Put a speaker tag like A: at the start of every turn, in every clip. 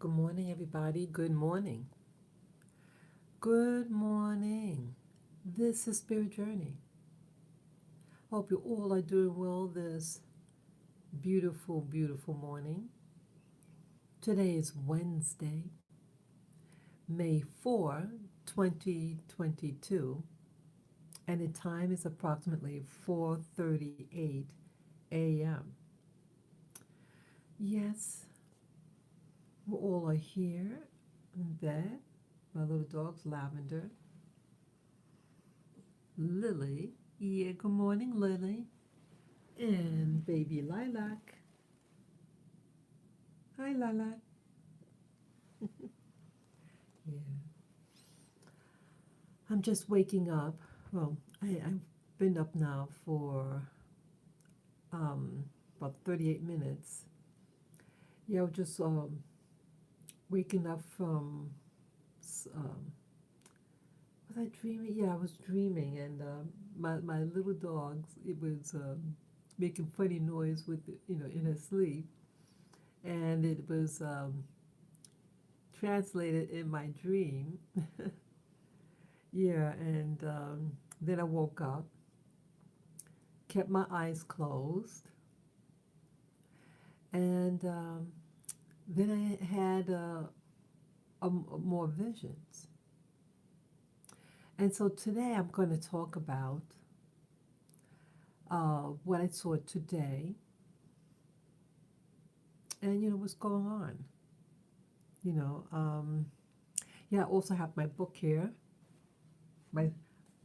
A: Good morning, everybody. Good morning. Good morning. This is Spirit Journey. Hope you all are doing well this beautiful, beautiful morning. Today is Wednesday, May 4, 2022, and the time is approximately 4:38 a.m. Yes, we all are here in bed. My little dog's Lavender. Lily. Yeah, good morning, Lily. And baby Lilac. Hi, Lilac. Yeah. I'm just waking up. Well, I've been up now for about 38 minutes. Yeah, I was just waking up from. Was I dreaming? Yeah, I was dreaming, and my little dog, it was making funny noise with in her sleep, and it was translated in my dream. Yeah, and then I woke up, kept my eyes closed, and then I had more visions. And so today I'm going to talk about what I saw today and, what's going on. You know, yeah, I also have my book here, my,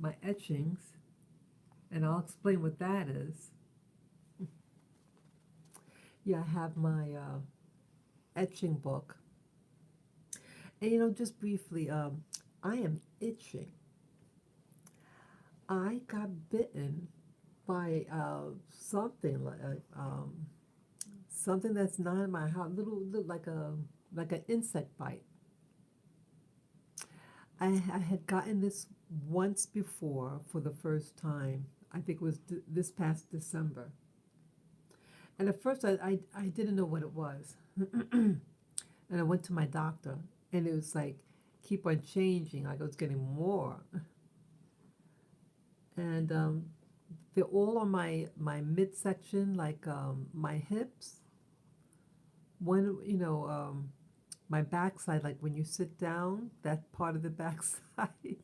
A: my etchings, and I'll explain what that is. Yeah, I have my etching book. And, just briefly, I am itching. I got bitten by something something that's not in my house, little like an insect bite. I had gotten this once before for the first time. I think it was this past December. And at first I didn't know what it was. And I went to my doctor, and it was like keep on changing. Like I was getting more. And they're all on my midsection, like my hips. One, my backside, like when you sit down, that part of the backside,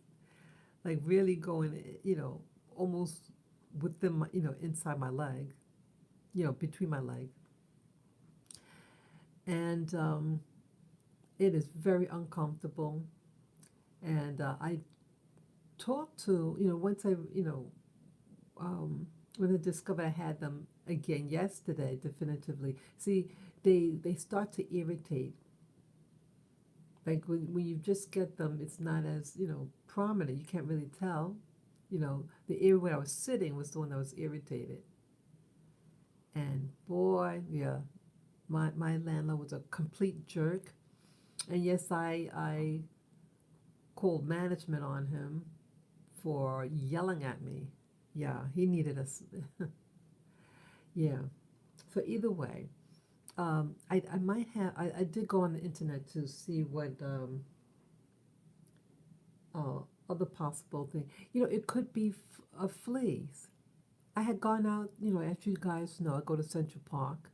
A: like really going, almost within my, inside my leg, between my leg. And it is very uncomfortable. And I talked to, once I, when I discovered I had them again yesterday, definitively. See, they start to irritate. Like when you just get them, it's not as, prominent. You can't really tell. The area where I was sitting was the one that was irritated. And boy, yeah, my landlord was a complete jerk. And yes, I called management on him for yelling at me. Yeah, he needed us. Yeah. So either way, I might have, I did go on the internet to see what uh, other possible thing. It could be fleas. I had gone out, as you guys know, I go to Central Park.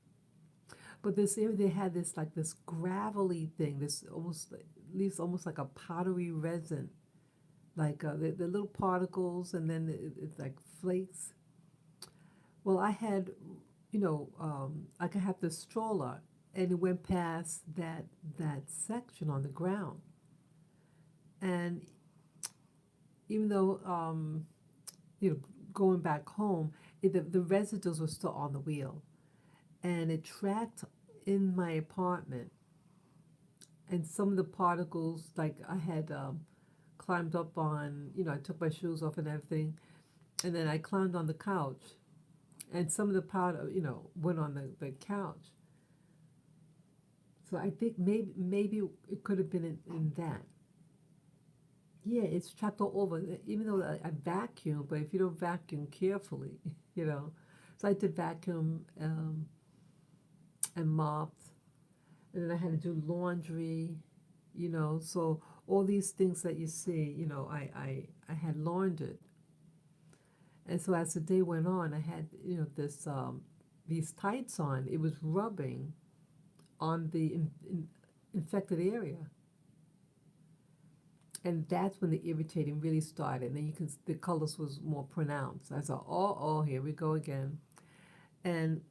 A: But this area, they had this like this gravelly thing, this almost leaves almost like a powdery resin, like the little particles, and then it's like flakes. Well, I had, I could have the stroller, and it went past that section on the ground, and even though you know going back home, the residues were still on the wheel, and it tracked in my apartment, and some of the particles, like I had climbed up on, I took my shoes off and everything, and then I climbed on the couch, and some of the powder, went on the couch. So I think maybe it could have been in that. Yeah, it's trapped all over. Even though I vacuum, but if you don't vacuum carefully, you know. So I did vacuum and mopped, and then I had to do laundry, so all these things that you see, I had laundered. And so as the day went on, I had, this these tights on. It was rubbing on the infected area. And that's when the irritating really started. And then the colors was more pronounced. I thought, oh, here we go again. And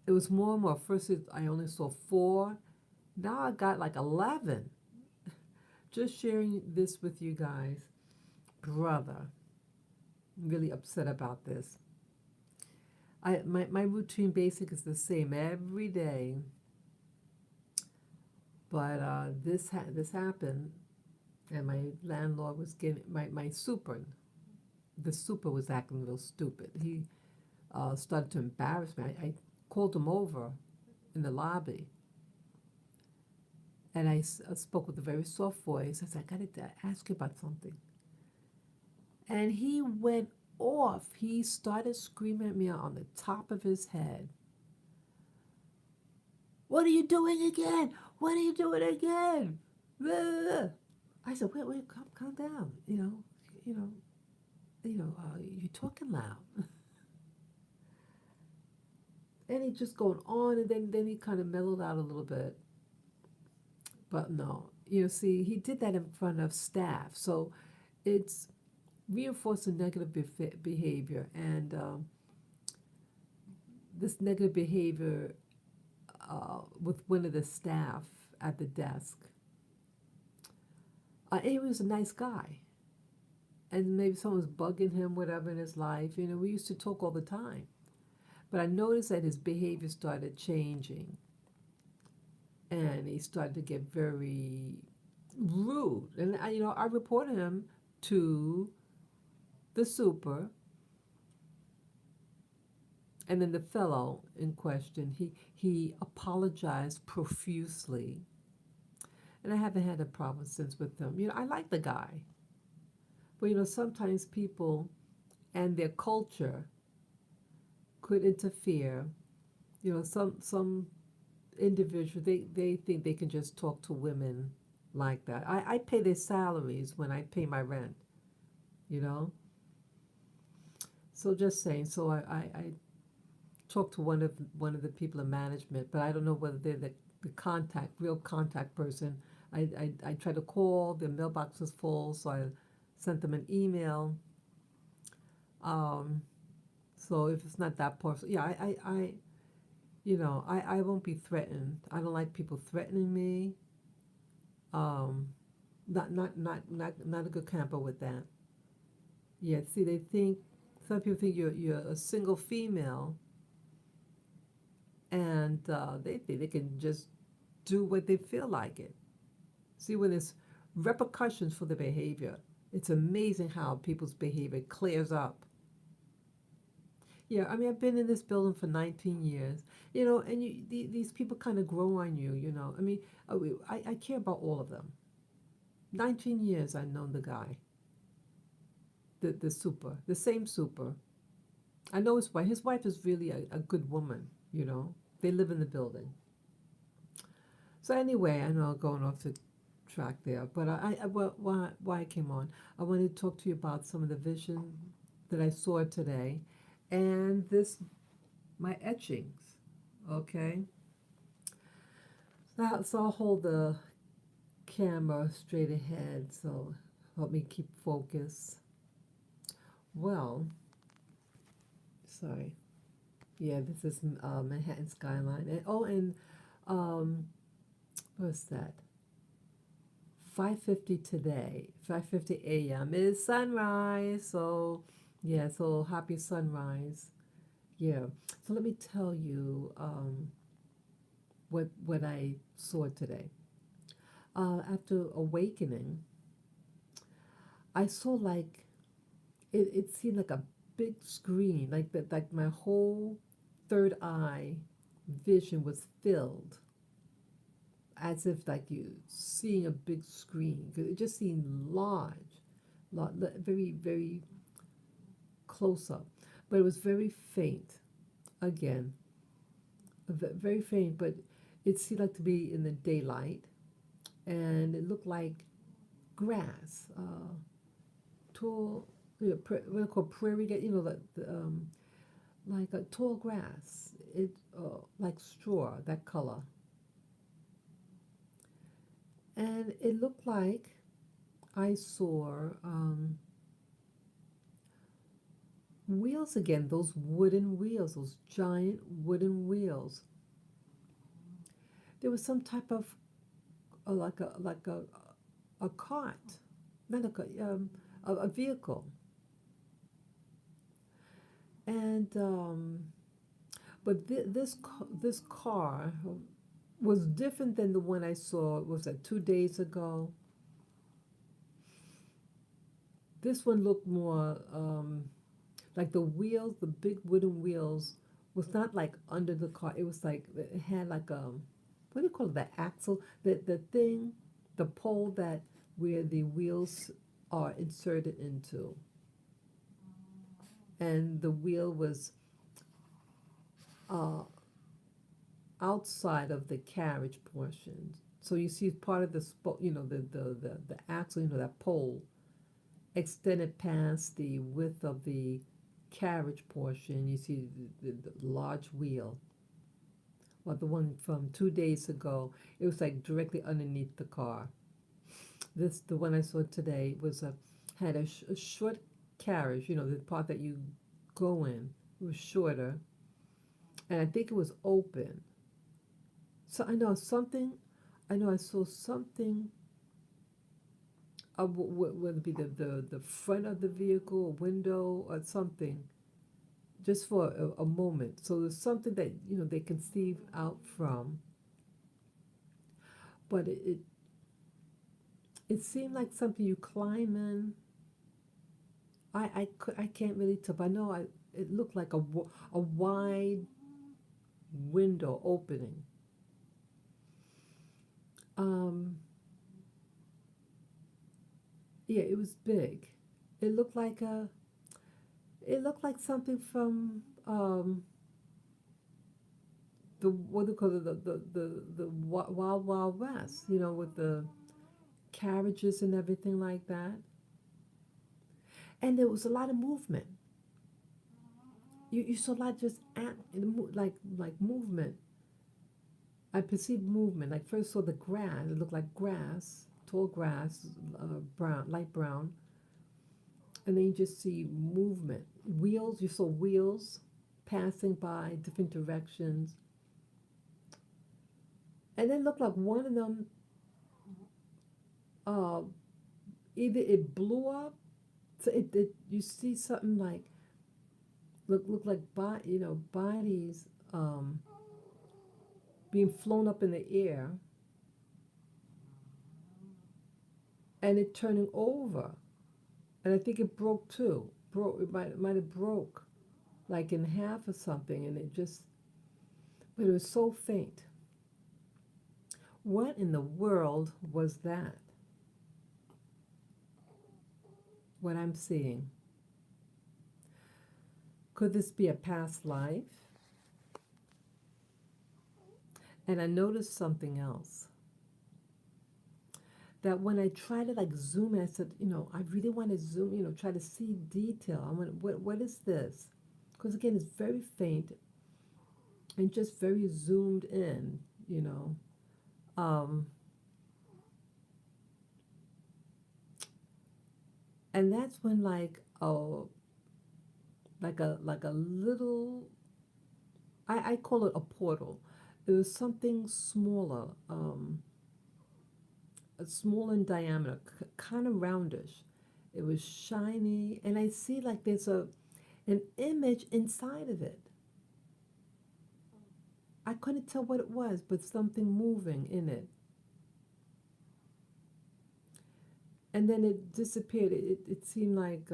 A: it was more and more. First, I only saw 4. Now I got like 11. Just sharing this with you guys. Brother, I'm really upset about this. My routine basic is the same every day. But this happened, and my landlord was getting my super. The super was acting real stupid. He started to embarrass me. I called him over in the lobby, and I spoke with a very soft voice. I said, I got to ask you about something. And he went off. He started screaming at me on the top of his head. What are you doing again? What are you doing again? I said, wait, calm down. You're talking loud. And he just going on, and then he kind of mellowed out a little bit. But no, see, he did that in front of staff, so it's reinforcing negative behavior, and this negative behavior with one of the staff at the desk. He was a nice guy, and maybe someone was bugging him, whatever in his life. We used to talk all the time, but I noticed that his behavior started changing, and he started to get very rude. And I reported him to the super, and then the fellow in question, he apologized profusely, and I haven't had a problem since with him. I like the guy, but sometimes people and their culture could interfere. Some individuals, they think they can just talk to women like that. I pay their salaries when I pay my rent, So just saying. So I talked to one of the people in management, but I don't know whether they're the real contact person. I tried to call, their mailbox was full, so I sent them an email. So if it's not that person, yeah, I won't be threatened. I don't like people threatening me. Not a good camper with that. Yeah, see, some people think you're a single female, and they think they can just do what they feel like it. See, when there's repercussions for the behavior, it's amazing how people's behavior clears up. Yeah, I mean, I've been in this building for 19 years, and these people kind of grow on you, I mean, I care about all of them. 19 years I've known the guy, the super, the same super. I know his wife. His wife is really a good woman, They live in the building. So anyway, I know I'm going off the track there, but why I came on, I wanted to talk to you about some of the vision that I saw today, and my etchings. Okay. So I'll hold the camera straight ahead, so help me keep focus. Well, sorry. Yeah, this is Manhattan skyline, and what's that? 5:50 today, 5:50 a.m. is sunrise. So yeah, so happy sunrise. Yeah. So let me tell you what I saw today. After awakening, I saw like it seemed like a big screen, like that, like my whole third eye vision was filled, as if like you seeing a big screen. It just seemed large, very, very close up, but it was very faint. Again, a very faint, but it seemed like to be in the daylight, and it looked like grass, tall, what they call prairie, like a tall grass, like straw, that color, and it looked like I saw wheels again, those wooden wheels, those giant wooden wheels. There was some type of a cart, not a cart, a vehicle, and but this car was different than the one I saw. Was that 2 days ago? This one looked more like the wheels, the big wooden wheels, was not like under the car. It was like it had like what do you call it? The axle, the thing, the pole that where the wheels are inserted into, and the wheel was uh, outside of the carriage portion. So you see part of the axle, that pole extended past the width of the carriage portion. You see the large wheel. Well, the one from 2 days ago, it was like directly underneath the car. The one I saw today had a short carriage. The part that you go in was shorter, and I think it was open. So I know something. I know I saw something. Whether it be the front of the vehicle, window, or something, just for a moment. So there's something that they can see out from, but it seemed like something you climb in. I can't really tell, but I know it looked like a wide window opening. Yeah, it was big. It looked like something from the what do you call it, the Wild Wild West, with the carriages and everything like that. And there was a lot of movement. You saw a lot just like movement. I perceived movement. Like first saw the grass. It looked like grass, tall grass, brown, light brown. And then you just see movement. Wheels. You saw wheels passing by different directions. And it looked like one of them. Uh, Either it blew up. So you see something like look like bodies being flown up in the air, and it turning over, and I think it broke too. It might have broke like in half or something, and but it was so faint. What in the world was that? What I'm seeing. Could this be a past life? And I noticed something else. That when I try to like zoom in, I said, I really want to zoom, try to see detail. I want, what is this? Because again, it's very faint and just very zoomed in. And that's when like a little, I call it a portal. It was something smaller, small in diameter, kind of roundish. It was shiny, and I see like there's an image inside of it. I couldn't tell what it was, but something moving in it. And then it disappeared. It seemed like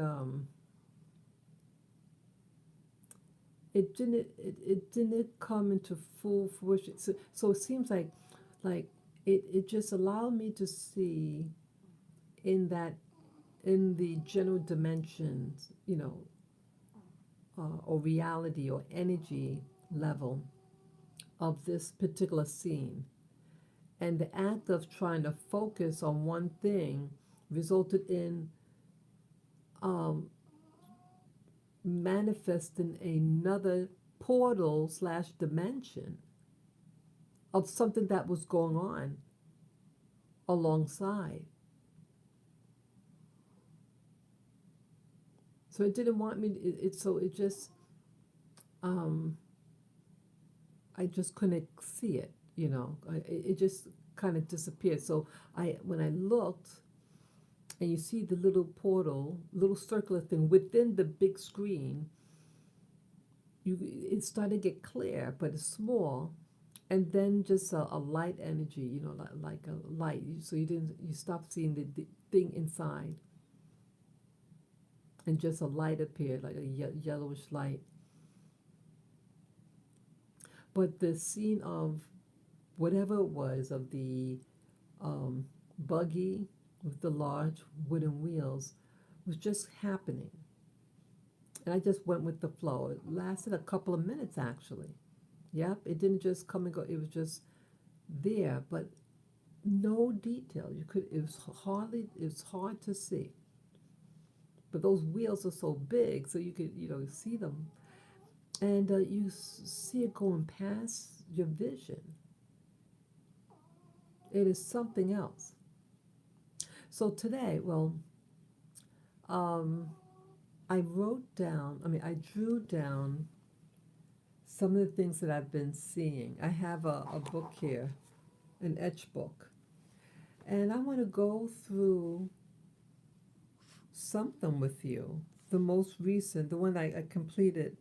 A: it didn't come into full fruition. So it seems like it just allowed me to see in the general dimensions, or reality or energy level, of this particular scene. And the act of trying to focus on one thing resulted in um, manifesting another portal slash dimension of something that was going on alongside. So it didn't want me. So it just um, I just couldn't see it. It just kind of disappeared. So when I looked, and you see the little portal, little circular thing within the big screen, it started to get clear, but it's small, and then just a light energy, like a light. So you stopped seeing the thing inside, and just a light appeared, like a yellowish light. But the scene of whatever it was, of the um, buggy with the large wooden wheels, was just happening. And I just went with the flow. It lasted a couple of minutes, actually. Yep, it didn't just come and go. It was just there, but no detail. It was hard to see. But those wheels are so big, so you could, see them. And you see it going past your vision. It is something else. So today, well, um, I drew down some of the things that I've been seeing. I have a book here, an etch book. And I want to go through something with you. The most recent, the one I completed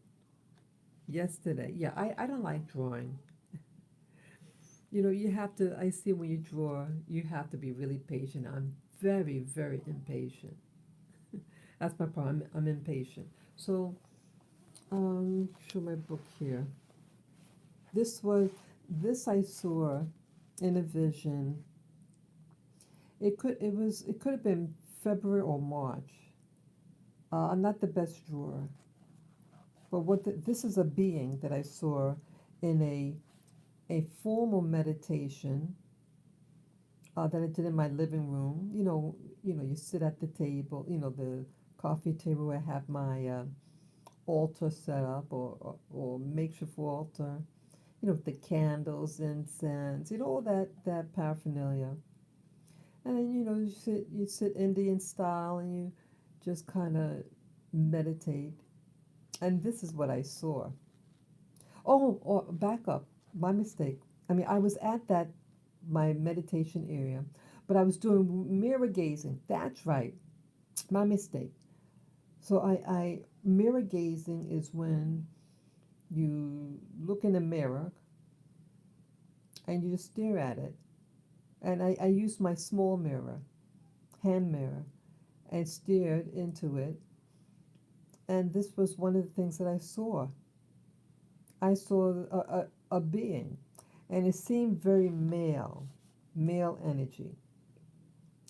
A: yesterday. Yeah, I don't like drawing. You have to, I see when you draw, you have to be really patient. I'm very, very impatient. That's my problem. I'm impatient. So, show my book here. This I saw in a vision. It could have been February or March. I'm not the best drawer, but this is a being that I saw in a formal meditation that I did in my living room. You sit at the table, the coffee table where I have my altar set up, or makeshift altar, with the candles, incense, all that paraphernalia. And then, you sit Indian style, and you just kind of meditate. And this is what I saw. Oh, or back up, my mistake. I was at my meditation area, but I was doing mirror gazing. That's right, my mistake. So I mirror gazing is when you look in a mirror and you just stare at it. And I used my small mirror, hand mirror, and stared into it. And this was one of the things that I saw. I saw a being, and it seemed very male energy.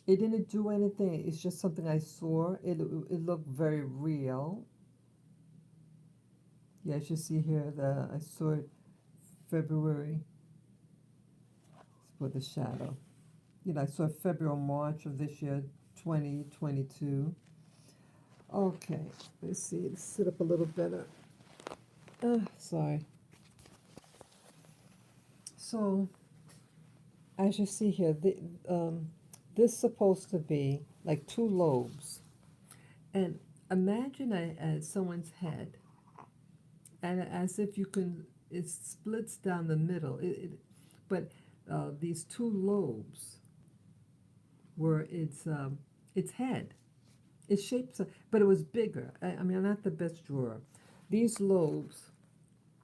A: It didn't do anything. It's just something I saw. It looked very real. Yeah, as you see here, I saw it February for the shadow. I saw it February or March of this year, 2022. Okay, let's see. Let's sit up a little better. Sorry. So, as you see here, this is supposed to be like two lobes. And imagine someone's head, and as if it splits down the middle. But these two lobes were its head. Its shapes, but it was bigger. I'm not the best drawer. These lobes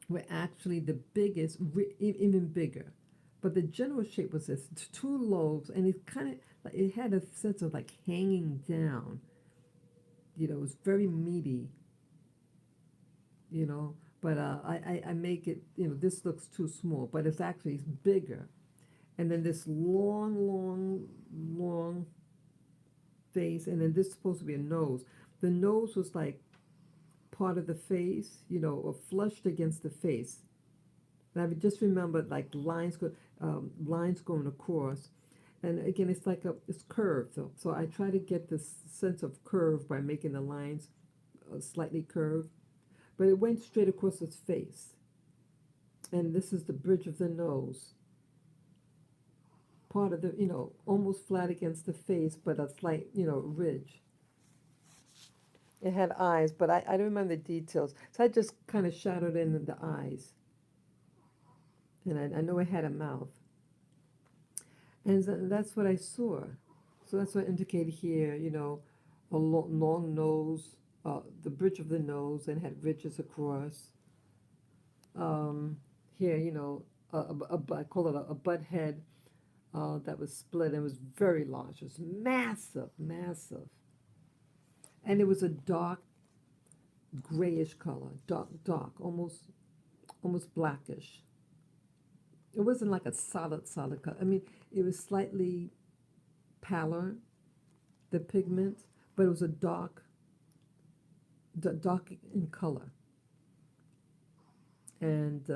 A: were actually the biggest, even bigger. But the general shape was this: two lobes, and it had a sense of like hanging down. It was very meaty. But I make it. This looks too small, but it's actually bigger. And then this long face, and then this is supposed to be a nose. The nose was like part of the face, or flushed against the face. And I just remembered like lines going across. And again, it's like it's curved. So I try to get this sense of curve by making the lines slightly curved. But it went straight across his face. And this is the bridge of the nose. Part of the, almost flat against the face, but a slight, ridge. It had eyes, but I don't remember the details. So I just kind of shadowed in the eyes. And I know it had a mouth. And that's what I saw. So that's what I indicated here, a long nose, the bridge of the nose, and had ridges across. Here, I call it a butt head that was split and was very large. It was massive, massive. And it was a dark grayish color, dark, almost blackish. It wasn't like a solid color. I mean, it was slightly paler, the pigment, but it was a dark in color. And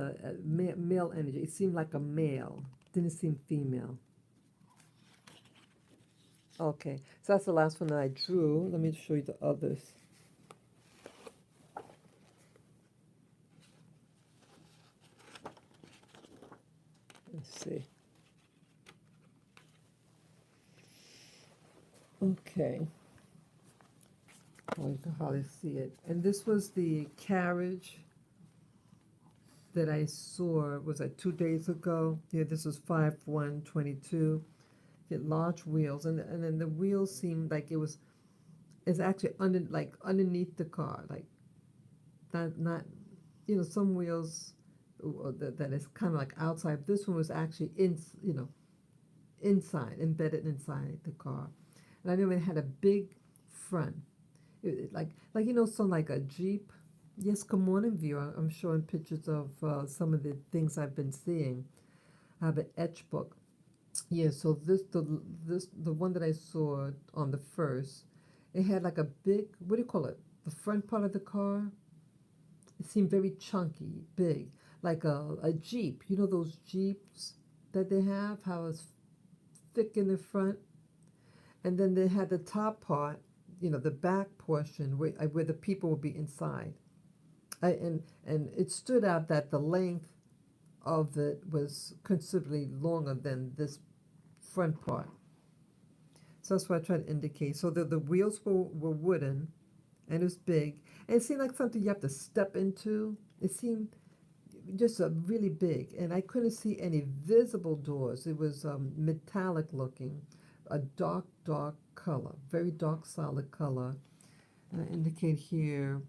A: male energy. It seemed like a male. Didn't seem female. Okay, so that's the last one that I drew. Let me show you the others. Let's see. Okay. Oh, you can hardly see it. And this was the carriage that I saw, was that 2 days ago? Yeah, this was 5/1/22. It had large wheels, and then the wheels seemed like it's actually underneath the car, like not some wheels that is kind of like outside. This one was actually inside, embedded inside the car, and I knew it had a big front, some like a Jeep. Yes, good morning, viewer. I'm showing pictures of some of the things I've been seeing. I have an etch book. Yeah, so the one that I saw on the first, it had like a big, what do you call it? The front part of the car. It seemed very chunky, big, like a Jeep. You know those Jeeps that they have, how it's thick in the front, and then they had the top part, the back portion where the people would be inside. And it stood out that the length of it was considerably longer than this front part. So that's what I tried to indicate. So the wheels were wooden, and it was big. And it seemed like something you have to step into. It seemed just really big, and I couldn't see any visible doors. It was metallic looking, a dark color, very dark solid color. And I indicate here.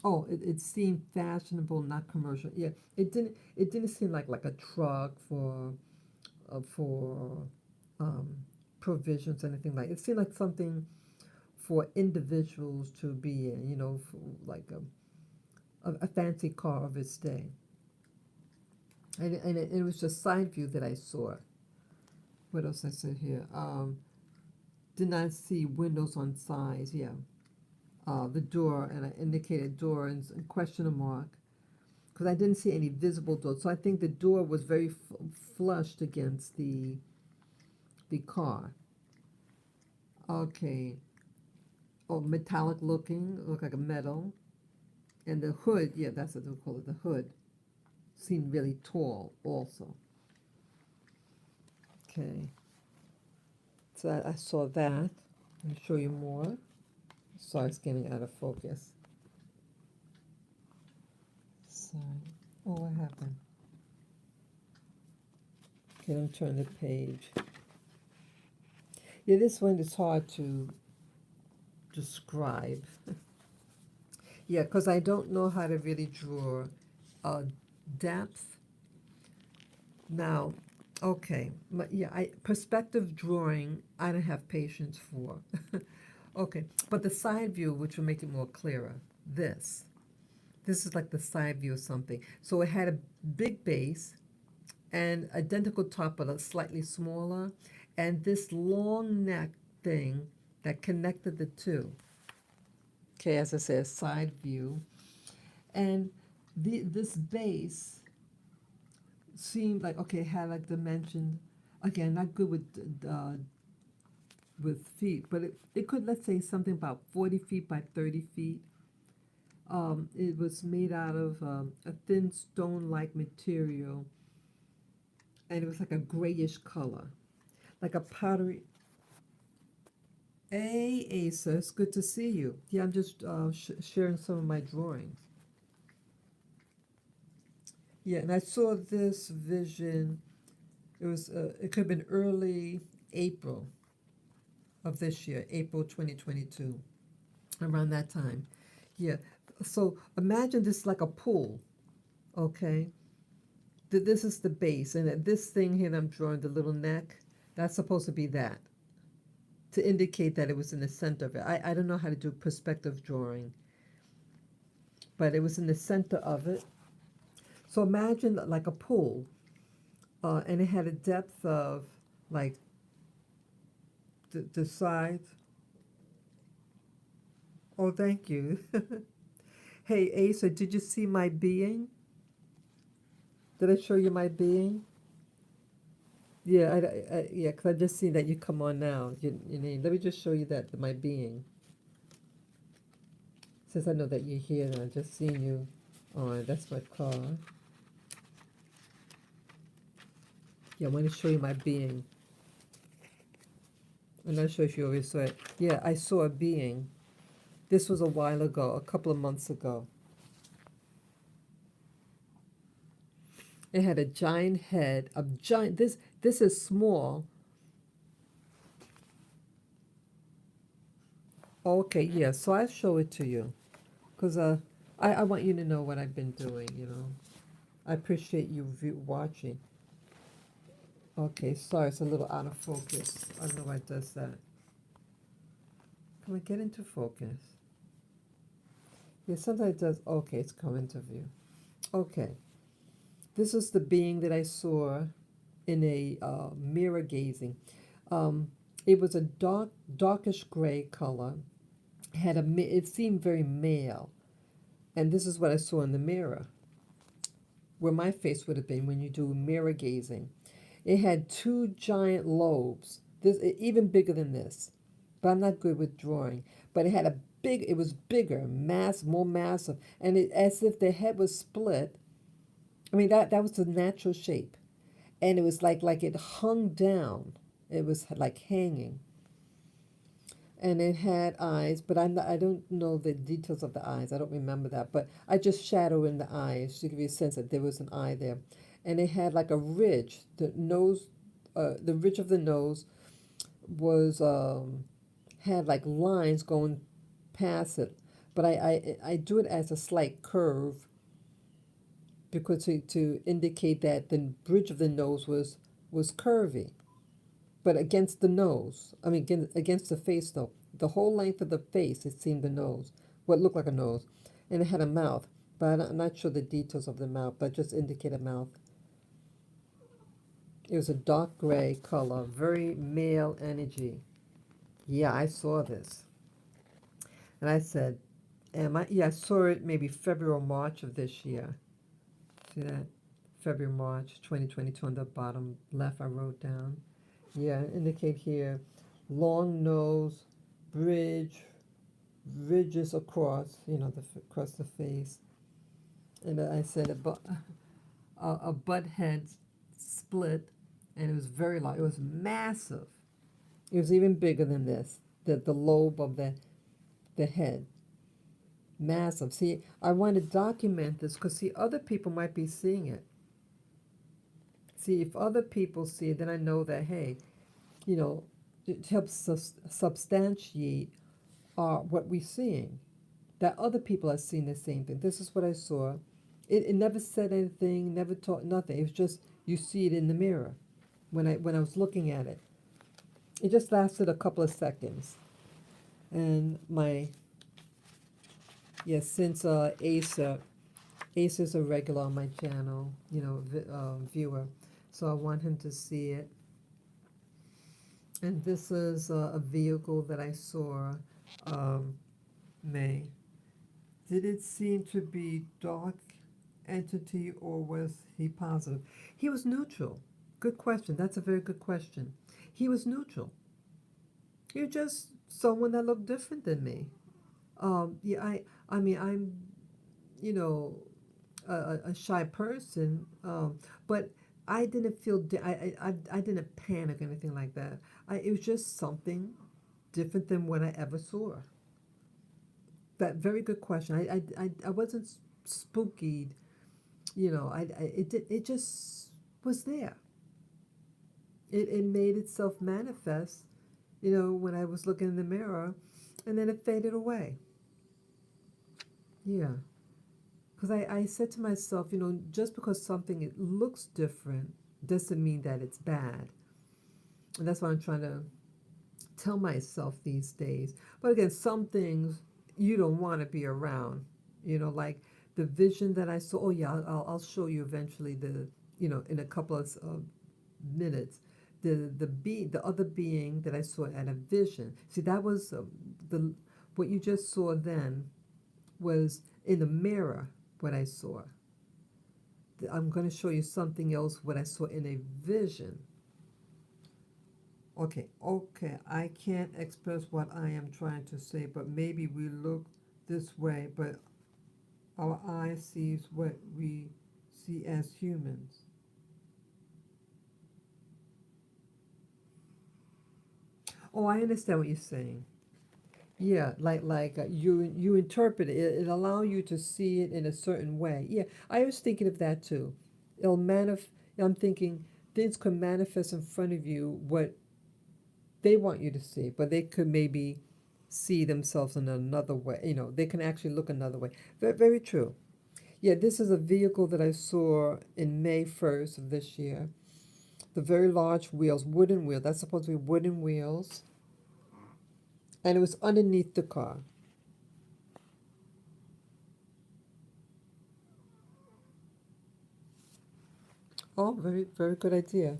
A: Oh, it seemed fashionable, not commercial. Yeah, it didn't seem like a truck for provisions, anything like. It seemed like something for individuals to be in, for like a fancy car of its day. And it was just side view that I saw. What else I said here? Did not see windows on sides. Yeah. The door, and I indicated door and question mark, because I didn't see any visible door. So I think the door was very flushed against the car. Okay. Oh, metallic looking, looked like a metal. And the hood, yeah, that's what they call it, the hood, seemed really tall also. Okay. So I saw that. Let me show you more. Sorry, it's getting out of focus. Sorry. Oh, what happened? Okay, let me turn the page. Yeah, this one is hard to describe. Yeah, because I don't know how to really draw depth. Now, okay, perspective drawing, I don't have patience for. Okay, but the side view, which will make it more clearer, this is like the side view of something. So it had a big base and identical top, but a slightly smaller, and this long neck thing that connected the two. Okay, as I said, side view. And this base seemed like, okay, it had like dimension. Again, not good with feet, but it could, let's say, something about 40 feet by 30 feet. It was made out of a thin stone-like material, and it was like a grayish color, like a powdery. Hey, Asa, it's good to see you. Yeah, I'm just sharing some of my drawings. Yeah, and I saw this vision. It could have been early April of this year, April 2022, around that time. Yeah, so imagine this like a pool, okay? This is the base, and this thing here that I'm drawing, the little neck, that's supposed to be that, to indicate that it was in the center of it. I don't know how to do perspective drawing, but it was in the center of it. So imagine like a pool, and it had a depth of like the sides. Oh, thank you. Hey, Asa, did you see my being? Did I show you my being? Yeah, yeah, because I just seen that you come on now. Let me just show you that my being. Since I know that you're here, and I just seen you on. That's my car. Yeah, I want to show you my being. I'm not sure if you already saw it. Yeah, I saw a being. This was a while ago, a couple of months ago. It had a giant head, a giant. This is small. Okay, yeah. So I show it to you, cause I want you to know what I've been doing. I appreciate you watching. Okay, sorry, it's a little out of focus. I don't know why it does that. Can we get into focus? Yeah, sometimes it does. Okay, it's come into view. Okay, this is the being that I saw in a mirror gazing. It was a darkish gray color. It seemed very male, and this is what I saw in the mirror, where my face would have been when you do mirror gazing. It had two giant lobes, even bigger than this, but I'm not good with drawing. But it was bigger, more massive, and as if the head was split. I mean, that was the natural shape, and it was like it hung down. It was like hanging, and it had eyes, but I don't know the details of the eyes. I don't remember that, but I just shadow in the eyes to give you a sense that there was an eye there, and it had like a ridge. The ridge of the nose was had like lines going past it, but I do it as a slight curve because to indicate that the bridge of the nose was curvy, but against the nose. I mean, against the face though. The whole length of the face, it seemed the nose, what looked like a nose, and it had a mouth, but I'm not sure the details of the mouth, but just indicate a mouth. It was a dark gray color, very male energy. Yeah, I saw this. And I said, yeah, I saw it maybe February or March of this year. See that? February, March 2022 on the bottom left I wrote down. Yeah, indicate here, long nose, ridges across, across the face. And I said a butt head split, and it was very long. It was massive. It was even bigger than this, the lobe of the head. Massive. See, I want to document this because, see, other people might be seeing it. See, if other people see it, then I know that, hey, it helps substantiate what we're seeing, that other people are seeing the same thing. This is what I saw. It never said anything, never taught nothing. It was just you see it in the mirror when I was looking at it. It just lasted a couple of seconds. And since Ace is a regular on my channel, viewer, so I want him to see it. And this is a vehicle that I saw, May. Did it seem to be dark entity, or was he positive? He was neutral. Good question. That's a very good question. He was neutral. You're just someone that looked different than me. Yeah, I mean, I'm, you know, a shy person, but I didn't feel, I didn't panic or anything like that. It was just something different than what I ever saw. That very good question. I wasn't spooky, you know. It just was there. It made itself manifest, you know, when I was looking in the mirror, and then it faded away. Yeah. Because I said to myself, you know, just because something it looks different doesn't mean that it's bad. And that's what I'm trying to tell myself these days. But again, some things you don't want to be around, you know, like the vision that I saw. Oh, yeah, I'll show you eventually you know, in a couple of minutes. The other being that I saw at a vision. See, that was the what you just saw then was in the mirror what I saw. I'm going to show you something else what I saw in a vision. Okay, I can't express what I am trying to say, but maybe we look this way, but our eye sees what we see as humans. Oh, I understand what you're saying. Yeah, you interpret it. It allow you to see it in a certain way. Yeah, I was thinking of that too. It'll manif- I'm thinking things could manifest in front of you what they want you to see, but they could maybe see themselves in another way. You know, they can actually look another way. Very, very true. Yeah, this is a vehicle that I saw in May 1st of this year. The very large wheels, wooden wheels. That's supposed to be wooden wheels, and it was underneath the car. Oh, very, very good idea.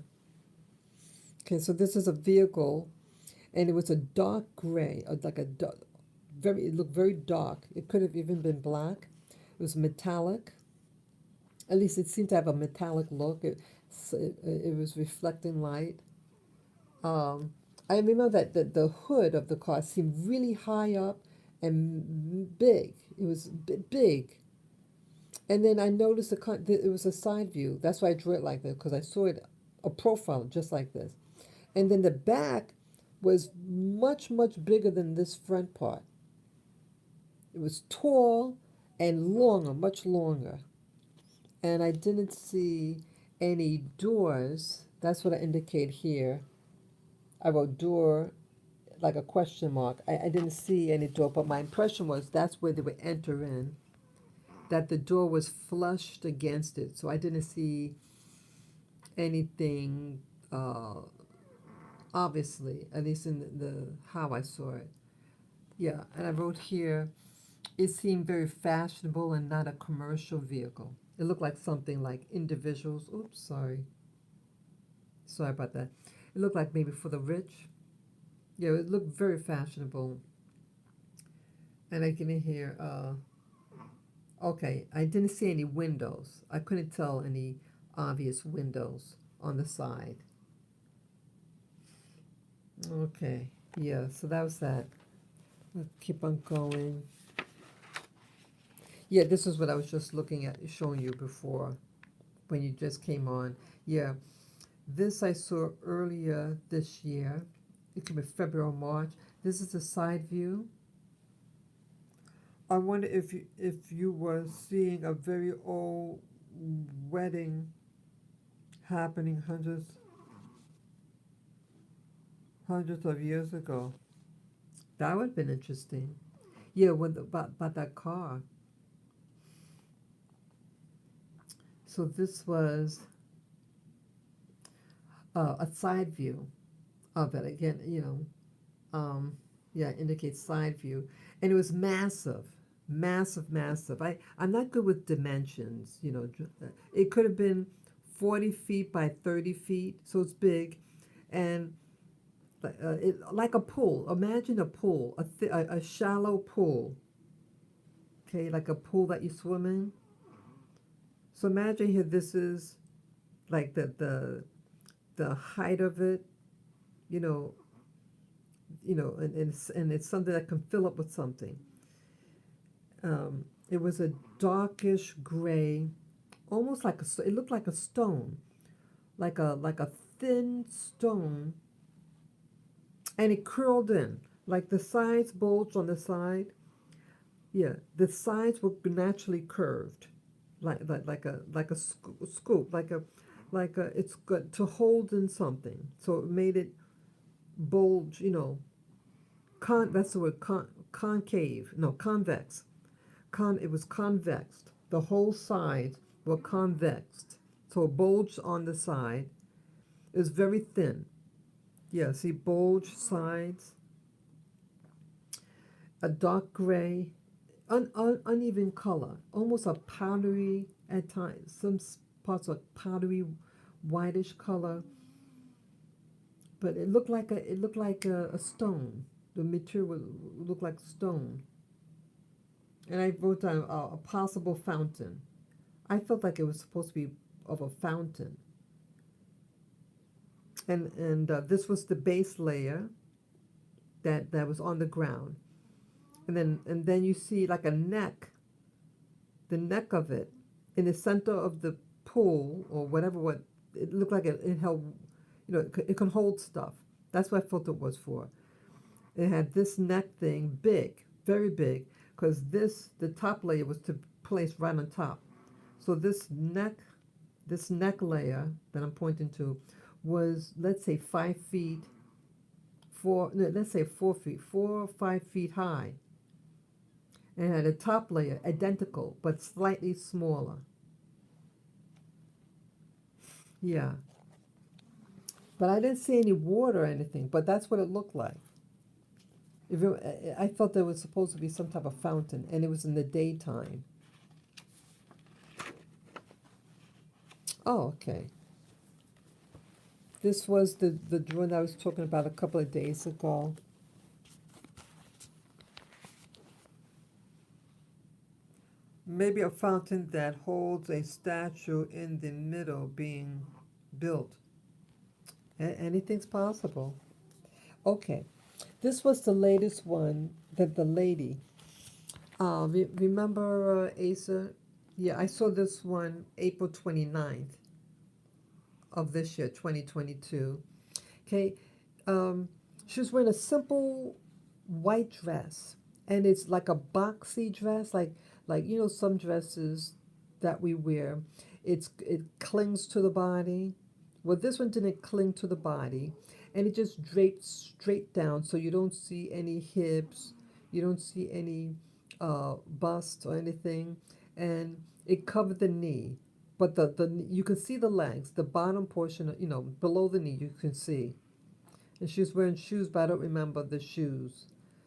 A: Okay, so this is a vehicle, and it was a dark gray, like a dark, very. It looked very dark. It could have even been black. It was metallic. At least it seemed to have a metallic look. It was reflecting light. Um, I remember that the hood of the car seemed really high up and big. It was big. And then I noticed it was a side view. That's why I drew it like this, because I saw it a profile just like this. And then the back was much, much bigger than this front part. It was tall and longer, much longer. And I didn't see any doors. That's what I indicate here. I wrote door like a question mark. I didn't see any door, but my impression was that's where they would enter in, that the door was flushed against it. So I didn't see anything, obviously, at least in the how I saw it. Yeah, and I wrote here, it seemed very fashionable and not a commercial vehicle. It looked like something like individuals. Oops, sorry. Sorry about that. It looked like maybe for the rich. Yeah, it looked very fashionable. And I can hear, okay, I didn't see any windows. I couldn't tell any obvious windows on the side. Okay, yeah, so that was that. I'll keep on going. Yeah, this is what I was just looking at, showing you before when you just came on. Yeah, this I saw earlier this year. It could be February or March. This is a side view. I wonder if you were seeing a very old wedding happening hundreds of years ago. That would have been interesting. Yeah, about that car. So this was a side view of it. Again, you know, yeah, indicates side view. And it was massive, massive, massive. I'm not good with dimensions, you know. It could have been 40 feet by 30 feet, so it's big. And like a pool. Imagine a pool, a shallow pool. Okay, like a pool that you swim in. So imagine here, this is like the height of it, you know, and it's something that can fill up with something. It was a darkish gray, almost like it looked like a stone, like a thin stone, and it curled in, like the sides bulged on the side. Yeah, the sides were naturally curved, like a scoop, like a it's good to hold in something. So it made it bulge, that's the word, concave, no, convex. It was convexed. The whole sides were convexed. So it bulged on the side. It was very thin. Yeah, see, bulge sides, a dark gray, uneven color, almost a powdery at times. Some parts are powdery, whitish color, but it looked like a stone. The material looked like stone. And I wrote down a possible fountain. I felt like it was supposed to be of a fountain. And this was the base layer that was on the ground. And then you see like a neck, the neck of it, in the center of the pool or whatever. What it looked like, it held, it can hold stuff. That's what I felt it was for. It had this neck thing, big, very big, because the top layer was to place right on top. So this neck layer that I'm pointing to was, let's say, 5 feet, no, let's say 4 feet, 4 or 5 feet high. And it had a top layer, identical, but slightly smaller. Yeah. But I didn't see any water or anything, but that's what it looked like. I felt there was supposed to be some type of fountain, and it was in the daytime. Oh, okay. This was the drawing I was talking about a couple of days ago. Maybe a fountain that holds a statue in the middle being built. Anything's possible. Okay. This was the latest one that the lady. Remember Asa? Yeah, I saw this one April 29th of this year, 2022. Okay. She was wearing a simple white dress, and it's like a boxy dress, like some dresses that we wear. It clings to the body. Well, this one didn't cling to the body, and it just draped straight down, so you don't see any hips, you don't see any bust or anything, and it covered the knee. But the you can see the legs, the bottom portion, below the knee, you can see. And she was wearing shoes, but I don't remember the shoes.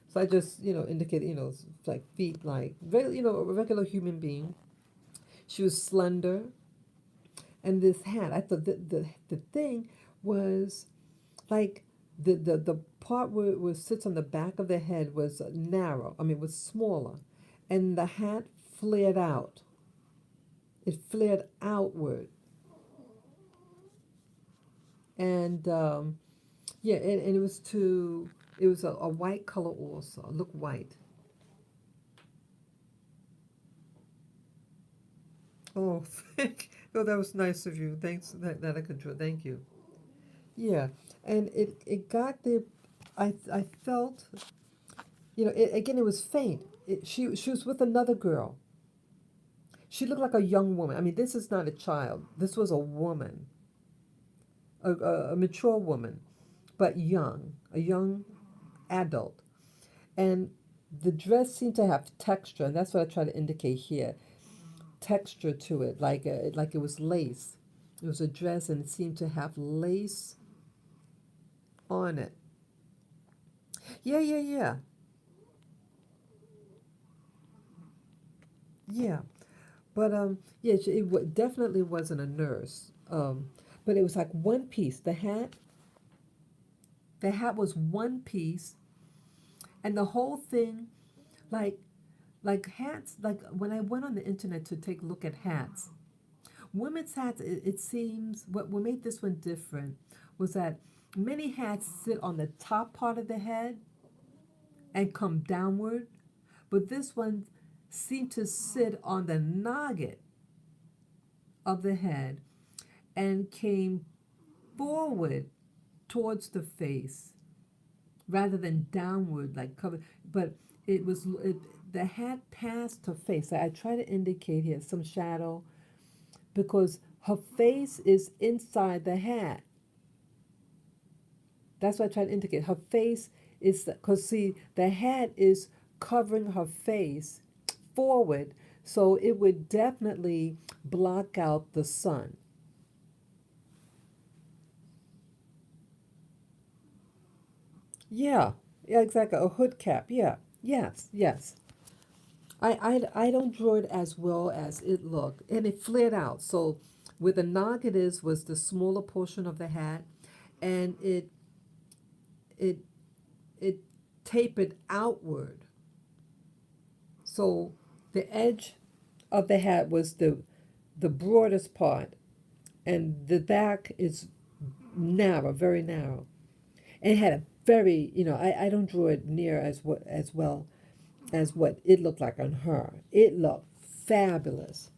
A: So I just, indicated, it's like feet, like, a regular human being. She was slender. And this hat, I thought the thing was like the part where it sits on the back of the head was narrow. I mean, it was smaller. And the hat flared out. It flared outward. And yeah, and it was a white color also. Look white. Oh, no, that was nice of you. Thanks that I could draw. Thank you. Yeah, and it got the, I felt, again, it was faint. She was with another girl. She looked like a young woman. I mean, this is not a child. This was a woman, a mature woman, but young, a young adult. And the dress seemed to have texture, and that's what I try to indicate here. Texture to it, like it was lace. It was a dress, and it seemed to have lace on it. Yeah, yeah, yeah, yeah. But yeah, definitely wasn't a nurse. But it was like one piece. The hat was one piece, and the whole thing, like hats. Like when I went on the internet to take a look at hats, Women's hats, it seems, what made this one different was that many hats sit on the top part of the head and come downward, but this one seemed to sit on the noggin of the head and came forward towards the face rather than downward like cover. But the hat passed her face. I try to indicate here some shadow because her face is inside the hat. That's what I try to indicate. Her face is, because see, the hat is covering her face forward, so it would definitely block out the sun. Yeah, yeah, exactly. A hood cap. Yeah, yes, yes. I don't draw it as well as it looked, and it flared out. So where the noggin is was the smaller portion of the hat, and it it tapered outward. So the edge of the hat was the broadest part, and the back is narrow, very narrow. And it had a very, I don't draw it near as well as what it looked like on her. It looked fabulous.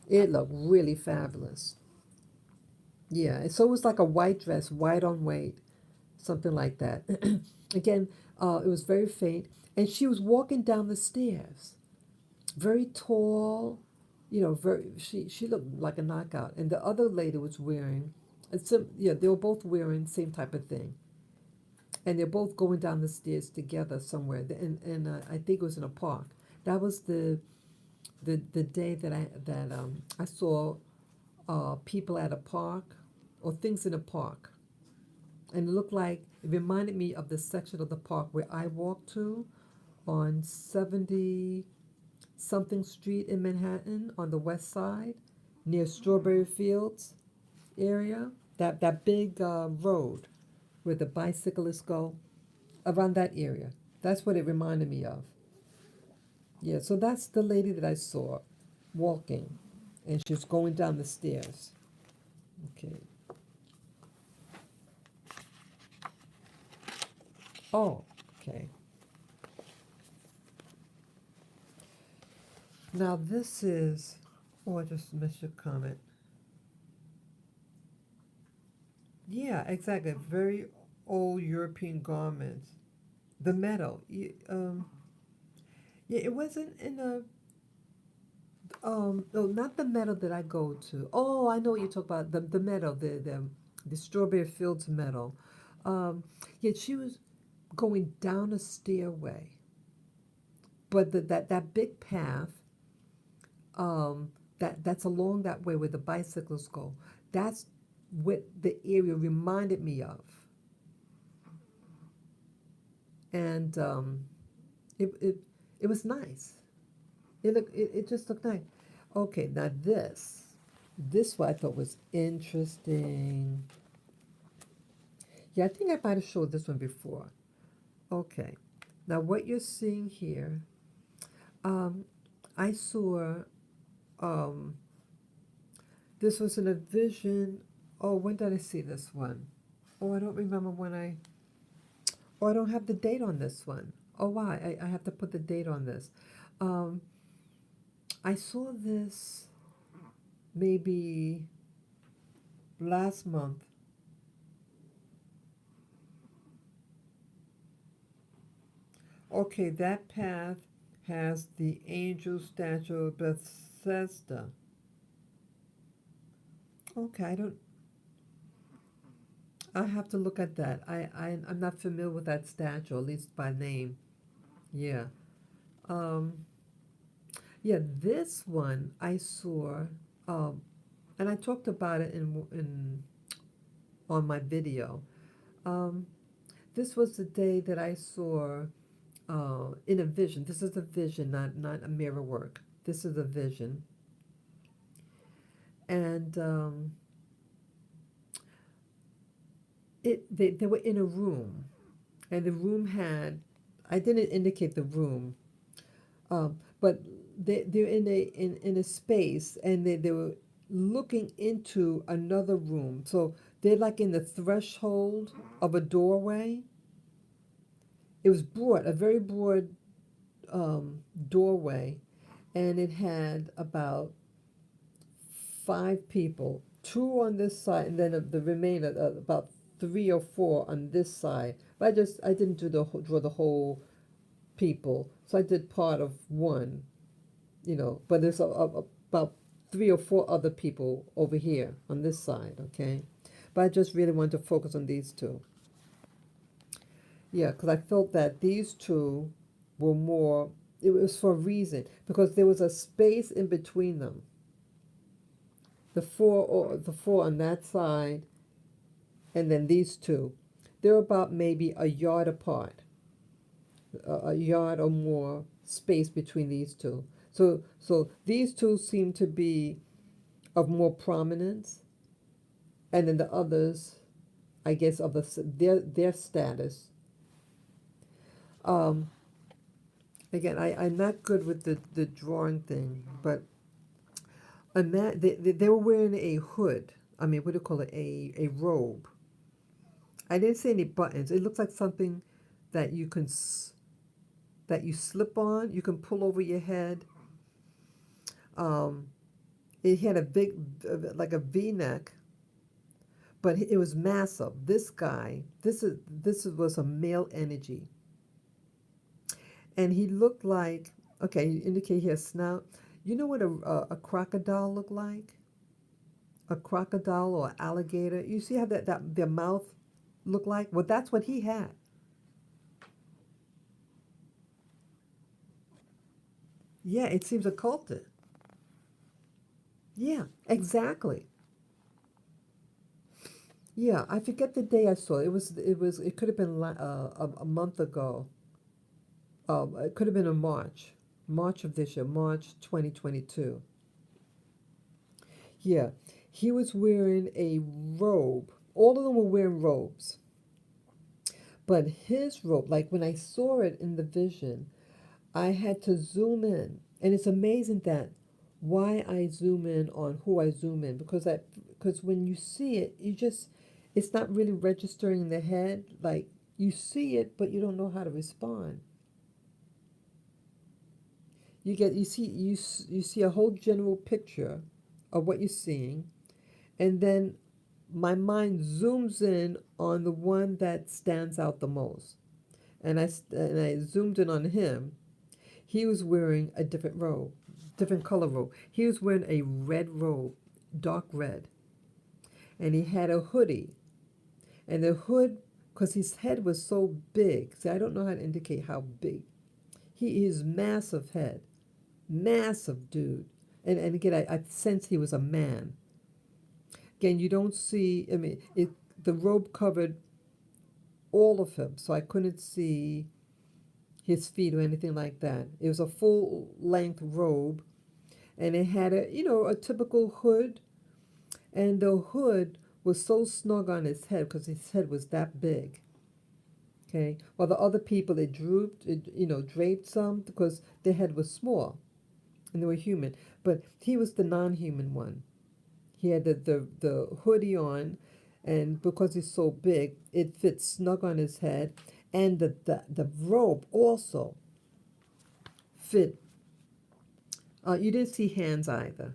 A: It looked really fabulous. Yeah, so it was like a white dress, white on white, something like that. Again, it was very faint, and she was walking down the stairs, very tall. Very she looked like a knockout, and the other lady was wearing, yeah, they were both wearing same type of thing, and they're both going down the stairs together somewhere, and I think it was in a park. That was the day that I saw people at a park or things in a park, and it reminded me of the section of the park where I walked to on 70 something street in Manhattan on the west side near Strawberry Fields area. That big road where the bicyclists go, around that area. That's what it reminded me of. Yeah, so that's the lady that I saw walking, and she's going down the stairs. Okay. Oh, okay. Now this is, oh, I just missed your comment. Yeah, exactly. Very old European garments. The metal. Yeah, it wasn't in a, no, not the metal that I go to. Oh, I know what you talk about. The metal, the Strawberry Fields metal. Yeah, she was going down a stairway, but that big path, that's along that way where the bicyclists go. That's what the area reminded me of, and it was nice. It just looked nice. Okay, now this what I thought was interesting. Yeah, I think I might have showed this one before. Okay, now what you're seeing here, um, I saw, um, this was in a vision. Oh, when did I see this one? Oh, I don't remember when I. Oh, I don't have the date on this one. Oh, why? I have to put the date on this. Um, I saw this maybe last month. Okay, that path has the angel statue of Bethesda. Okay, I have to look at that. I'm not familiar with that statue, at least by name. Yeah. Um, yeah, this one I saw, um, and I talked about it in on my video. Um, this was the day that I saw in a vision. This is a vision, not a mirror work. This is a vision, and they were in a room, and the room had, I didn't indicate the room, but they're in a space, and they were looking into another room. So they're like in the threshold of a doorway. It was broad, a very broad doorway, and it had about 5 people, two on this side, and then the remainder, about 3 or 4 on this side. But I didn't draw the whole people, so I did part of one, But there's about 3 or 4 other people over here on this side, okay. But I just really wanted to focus on these two. Yeah, because I felt that these two were more. It was for a reason because there was a space in between them. The four on that side, and then these two, they're about maybe a yard apart, a yard or more space between these two. So these two seem to be of more prominence, and then the others, I guess, of their status. Um, Again, I'm not good with the drawing thing, but they were wearing a hood. I mean, what do you call it? A robe. I didn't see any buttons. It looks like something that that you slip on. You can pull over your head. Um, it had a big, like a V-neck, but it was massive. This guy, was a male energy, and he looked like. Okay, you indicate here snout. You know what a crocodile looked like? A crocodile or alligator. You see how that their mouth looked like? Well, that's what he had. Yeah, it seems occulted. Yeah, exactly. Yeah, I forget the day I saw it. It could have been a month ago. It could have been in March of this year, March 2022. Yeah, he was wearing a robe. All of them were wearing robes. But his robe, like when I saw it in the vision, I had to zoom in. And it's amazing that why I zoom in on who I zoom in because when you see it, it's not really registering in the head. Like you see it, but you don't know how to respond. You see a whole general picture of what you're seeing, and then my mind zooms in on the one that stands out the most. And I zoomed in on him. He was wearing a different robe, different color robe. He was wearing a red robe, dark red, and he had a hoodie. And the hood, because his head was so big, see, I don't know how to indicate how big. His massive head, massive dude. And again, I sense he was a man. Again, you don't see, I mean, the robe covered all of him, so I couldn't see his feet or anything like that. It was a full length robe, and it had a typical hood, and the hood was so snug on his head because his head was that big. Okay, while the other people draped some because their head was small and they were human, but he was the non-human one. He had the hoodie on, and because he's so big, it fits snug on his head, and the robe also fit. You didn't see hands either.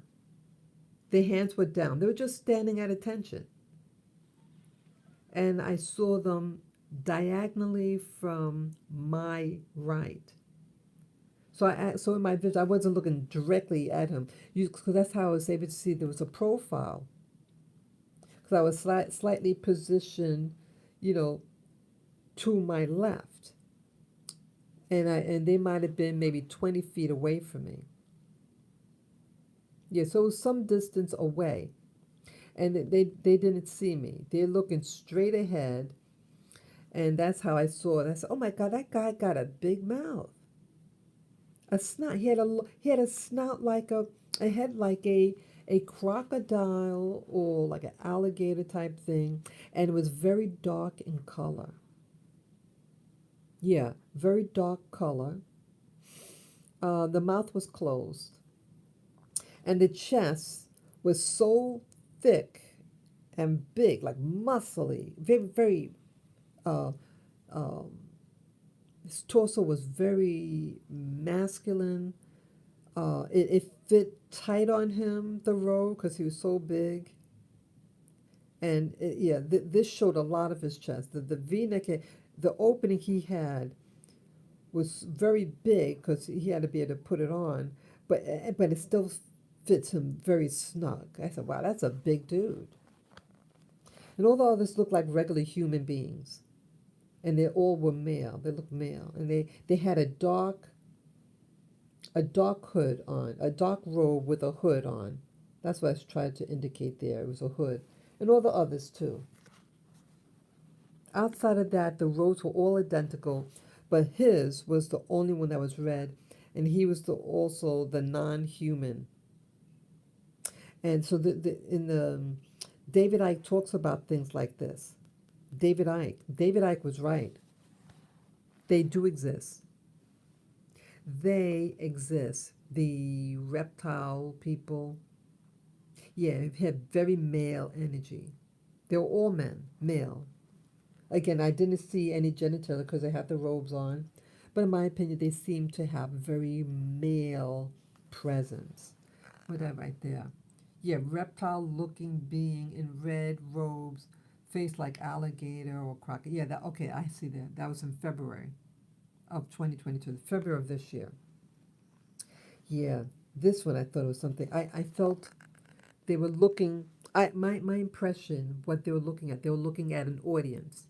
A: Their hands were down. They were just standing at attention. And I saw them diagonally from my right. So in my vision, I wasn't looking directly at him, because that's how I was able to see there was a profile. Because I was slightly positioned, you know, to my left, and they might have been maybe 20 feet away from me. Yeah, so it was some distance away, and they didn't see me. They're looking straight ahead, and that's how I saw it. I said, "Oh my God, that guy got a big mouth, a snout. He had a snout like a head like a crocodile or like an alligator type thing, and it was very dark in color. Yeah, very dark color. The mouth was closed, and the chest was so thick and big, like muscly, very, very, uh, um, his torso was very masculine. It fit tight on him, the robe, because he was so big. And yeah, this showed a lot of his chest. The V-neck, the opening he had was very big because he had to be able to put it on, but it still fits him very snug. I said, wow, that's a big dude. And all the others looked like regular human beings, and they all were male. They looked male, and they had a dark hood on, a dark robe with a hood on. That's what I was trying to indicate there. It was a hood, and all the others too. Outside of that, the robes were all identical, but his was the only one that was red, and he was also the non-human. And so in the David Icke talks about things like this. David Icke was right. They do exist. They exist. The reptile people, yeah, had very male energy. They were all men, male. Again, I didn't see any genitalia because they had the robes on, but in my opinion, they seem to have very male presence. What that right there? Yeah, reptile-looking being in red robes, face like alligator or crocodile. Yeah, that okay. I see that. That was in February of 2022, February of this year. Yeah, this one I thought was something. I felt they were looking. My impression, what they were looking at, they were looking at an audience.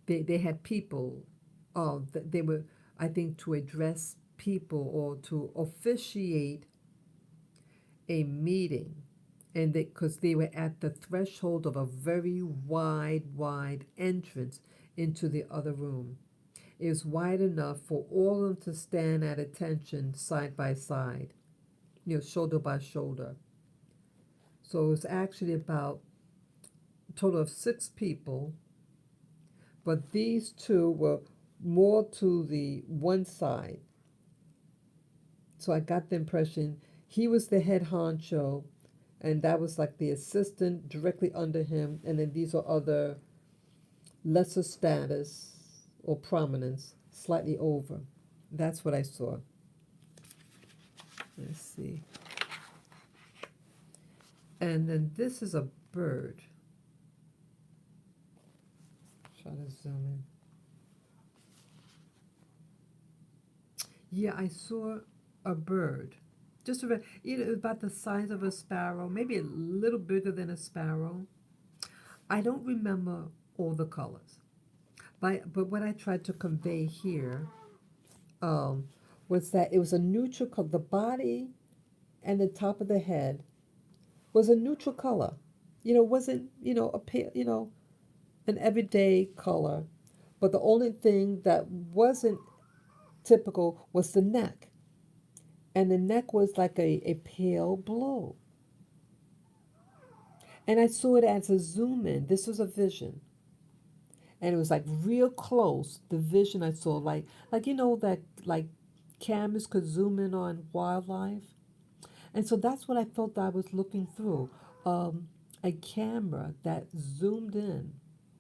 A: They had people. They were, I think, to address people or to officiate a meeting, and because they were at the threshold of a very wide entrance into the other room. It was wide enough for all of them to stand at attention side by side, shoulder by shoulder. So it was actually about a total of 6 people, but these two were more to the one side. So I got the impression he was the head honcho, and that was like the assistant directly under him, and then these are other lesser status or prominence slightly over. That's what I saw. Let's see. And then this is a bird. Try to zoom in. Yeah, I saw a bird. Just about the size of a sparrow, maybe a little bigger than a sparrow. I don't remember all the colors. But what I tried to convey here was that it was a neutral color. The body and the top of the head was a neutral color. Wasn't, a pale, an everyday color. But the only thing that wasn't typical was the neck. And the neck was like a pale blue. And I saw it as a zoom in. This was a vision. And it was like real close. The vision I saw, like that like cameras could zoom in on wildlife. And so that's what I felt I was looking through. A camera that zoomed in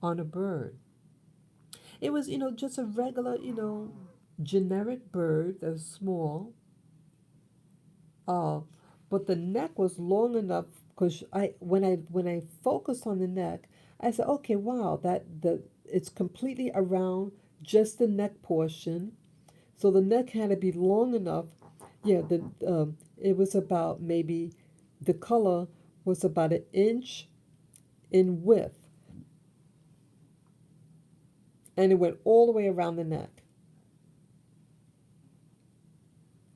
A: on a bird. It was, just a regular, generic bird that was small. Uh, but the neck was long enough because when I focused on the neck, I said, okay, wow, it's completely around just the neck portion. So the neck had to be long enough. Yeah, it was about maybe the color was about an inch in width, and it went all the way around the neck.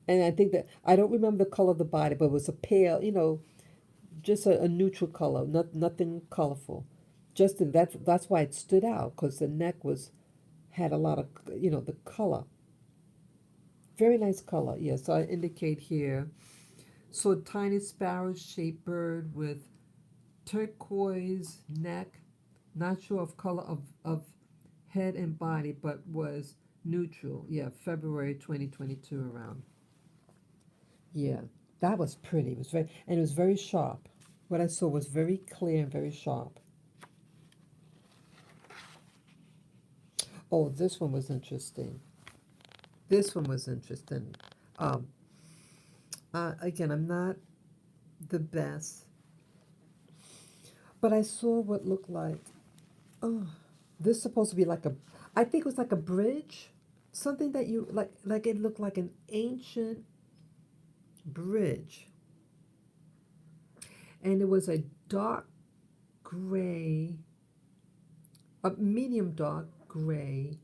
A: And I think that I don't remember the color of the body, but it was a pale, just a neutral color, nothing colorful. That's why it stood out because the neck had a lot of the color. Very nice color. Yeah, so I indicate here. So a tiny sparrow-shaped bird with turquoise neck, not sure of color of head and body, but was neutral. Yeah, February 2022 around. Yeah. That was pretty. It was very, and it was very sharp. What I saw was very clear and very sharp. Oh, this one was interesting. This one was interesting. Um, again, I'm not the best, but I saw what looked like. Oh, this is supposed to be like a. I think it was like a bridge, something that you like. Like it looked like an ancient bridge, and it was a dark gray, a medium dark gray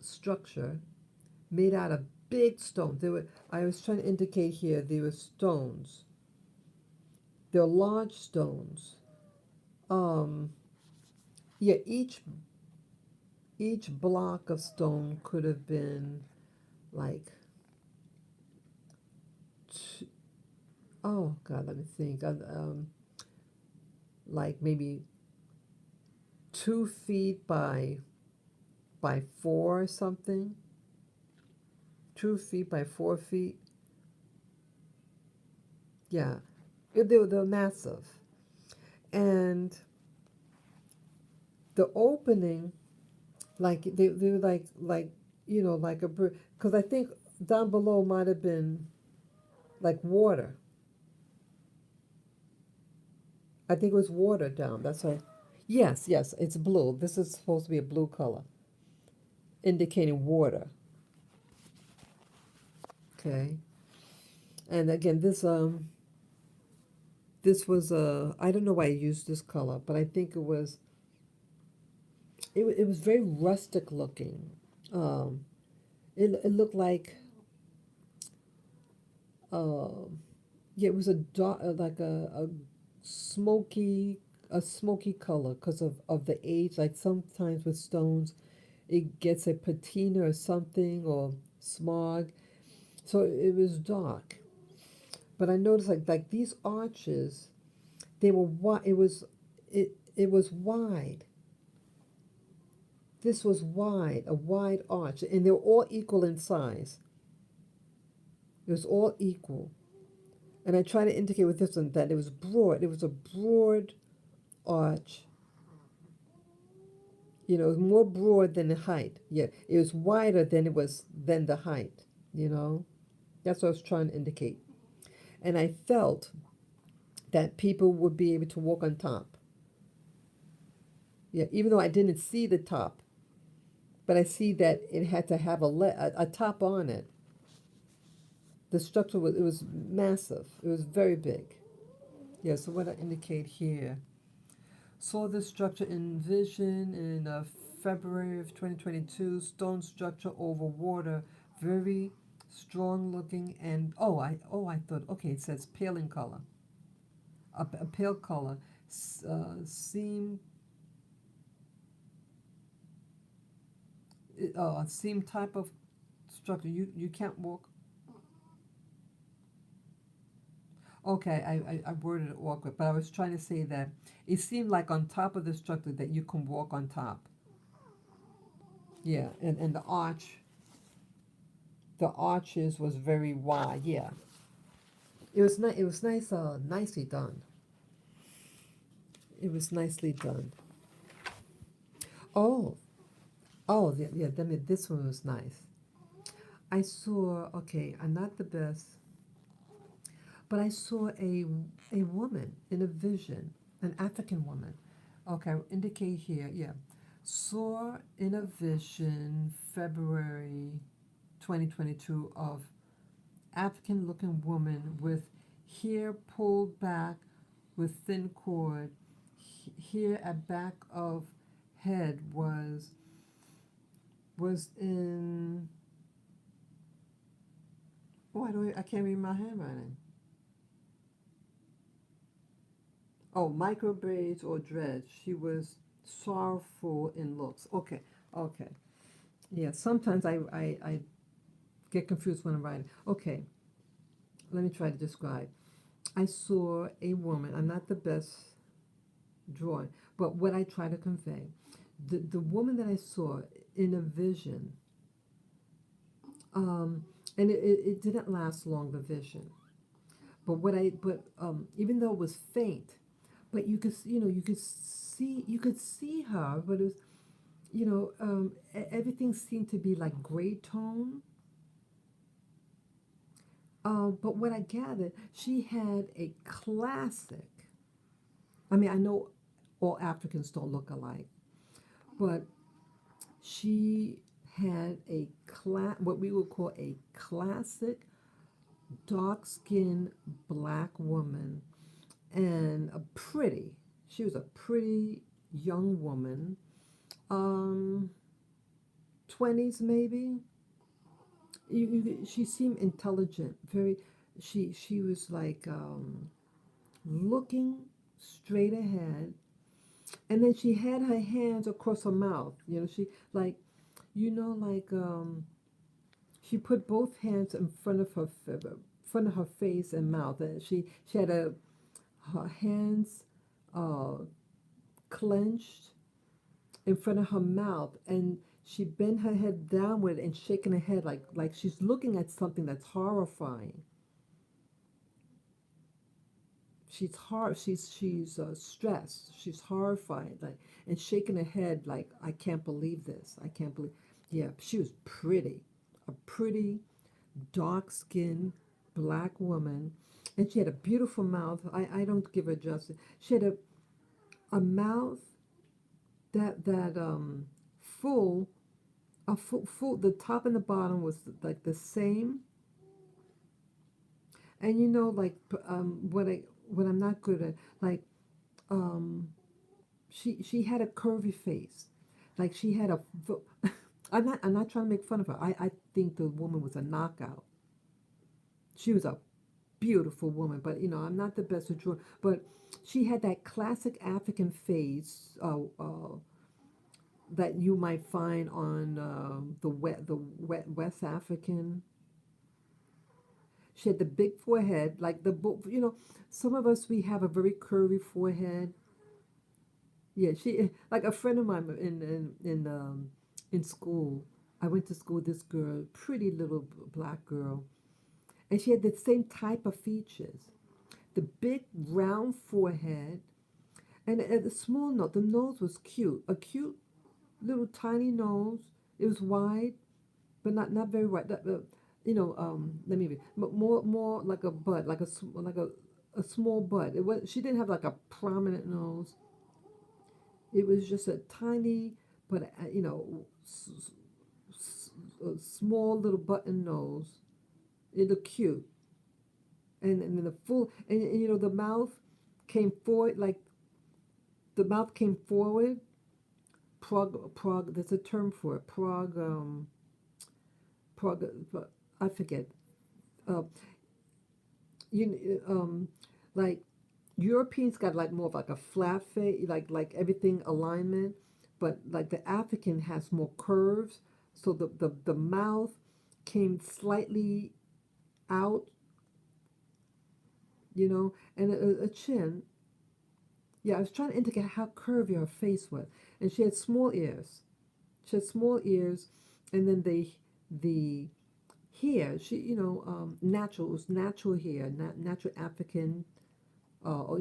A: structure made out of big stones. There were. I was trying to indicate here. There were stones. They're large stones. Um, yeah, each block of stone could have been like, t- oh God, let me think. Like maybe 2 feet by four or something. 2 feet by 4 feet. Yeah, they're massive, and the opening, like they were like like a bridge. Because I think down below might have been like water. I think it was water down. That's why. Yes, yes, it's blue. This is supposed to be a blue color, indicating water. Okay. And again, this was I don't know why I used this color, but I think it was very rustic looking. Um, it looked like um yeah, it was a dark like a smoky a smoky color because of the age. Like sometimes with stones, it gets a patina or something or smog. So it was dark. But I noticed like these arches, they were wide. It was wide. This was wide, a wide arch, and they were all equal in size. It was all equal. And I try to indicate with this one that it was broad. It was a broad arch. It was more broad than the height. Yeah, it was wider than the height. That's what I was trying to indicate. And I felt that people would be able to walk on top. Yeah, even though I didn't see the top, but I see that it had to have a top on it. The structure was massive. It was very big. Yeah. So what I indicate here, saw this structure in vision in February of 2022. Stone structure over water, very strong looking, and I thought, okay, it says pale in color, a pale color, seam seam type of structure. You can't walk. Okay, I worded it awkward, but I was trying to say that it seemed like on top of the structure that you can walk on top. Yeah, and the arches was very wide. Yeah, it was nice. It was nice. Nicely done. It was nicely done. Oh, yeah, yeah. This one was nice. I saw. Okay, I'm not the best, but I saw a woman in a vision, an African woman. Okay, I'll indicate here. Yeah, saw in a vision February 2022 of African looking woman with hair pulled back with thin cord. Here at back of head was in, oh, I can't read my handwriting. Oh, micro braids or dreads. She was sorrowful in looks. Okay, okay. Yeah, sometimes I get confused when I'm writing. Okay, let me try to describe. I saw a woman. I'm not the best drawing, but what I try to convey. The woman that I saw in a vision, um, and it didn't last long, the vision. but even though it was faint, but you could you could see her, but it was everything seemed to be like gray tone. But what I gathered, she had a classic. I mean, I know all Africans don't look alike, but she had what we would call a classic dark skinned black woman, and a pretty. She was a pretty young woman, um, 20s maybe. She seemed intelligent. Very. She was like looking straight ahead, and then she had her hands across her mouth. She like, like she put both hands in front of her face and mouth, and she had her hands uh, clenched in front of her mouth, and she bent her head downward and shaking her head like she's looking at something that's horrifying. She's stressed. She's horrified, like, and shaking her head like, I can't believe this. I can't believe. Yeah, she was pretty, a pretty dark skinned black woman, and she had a beautiful mouth. I don't give her justice. She had a mouth that full, full. The top and the bottom was like the same, and like what I'm not good at, like um she had a curvy face, like she had a. I'm not trying to make fun of her. I think the woman was a knockout. She was a beautiful woman, but I'm not the best at drawing. But she had that classic African face that you might find on the West African. She had the big forehead, like some of us we have a very curvy forehead. Yeah, she like a friend of mine in school. I went to school with this girl, pretty little black girl, and she had the same type of features, the big round forehead, and the small nose. The nose was cute, a cute little tiny nose. It was wide, but not very wide. Let me read. More like a bud, like a small bud. It was. She didn't have like a prominent nose. It was just a tiny, but a small little button nose. It looked cute, and then the full, and the mouth came forward, like the mouth came forward. Prog. There's a term for it. Prog. I forget. Uh, like Europeans got like more of like a flat face, like everything alignment, but like the African has more curves. So the mouth came slightly out, and a chin. Yeah, I was trying to indicate how curvy her face was, and she had small ears. She had small ears, and then the hair. She natural. It was natural hair, natural African. I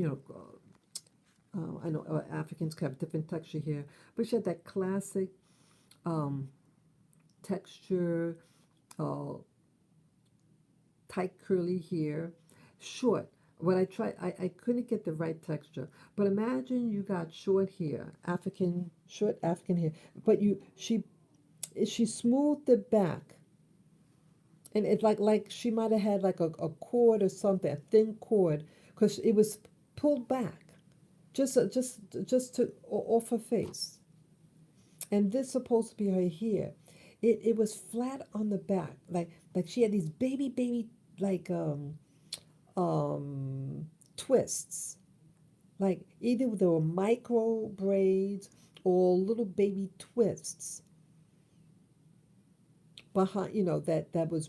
A: know Africans have different texture here, but she had that classic um, texture, uh, tight curly hair, short. What I tried, I couldn't get the right texture. But imagine you got short hair, short African hair, but she smoothed it back, and it like she might have had like a cord or something, a thin cord, because it was pulled back, just to off her face, and this supposed to be her hair. It was flat on the back, like she had these baby like um twists, like either they were micro braids or little baby twists behind, that was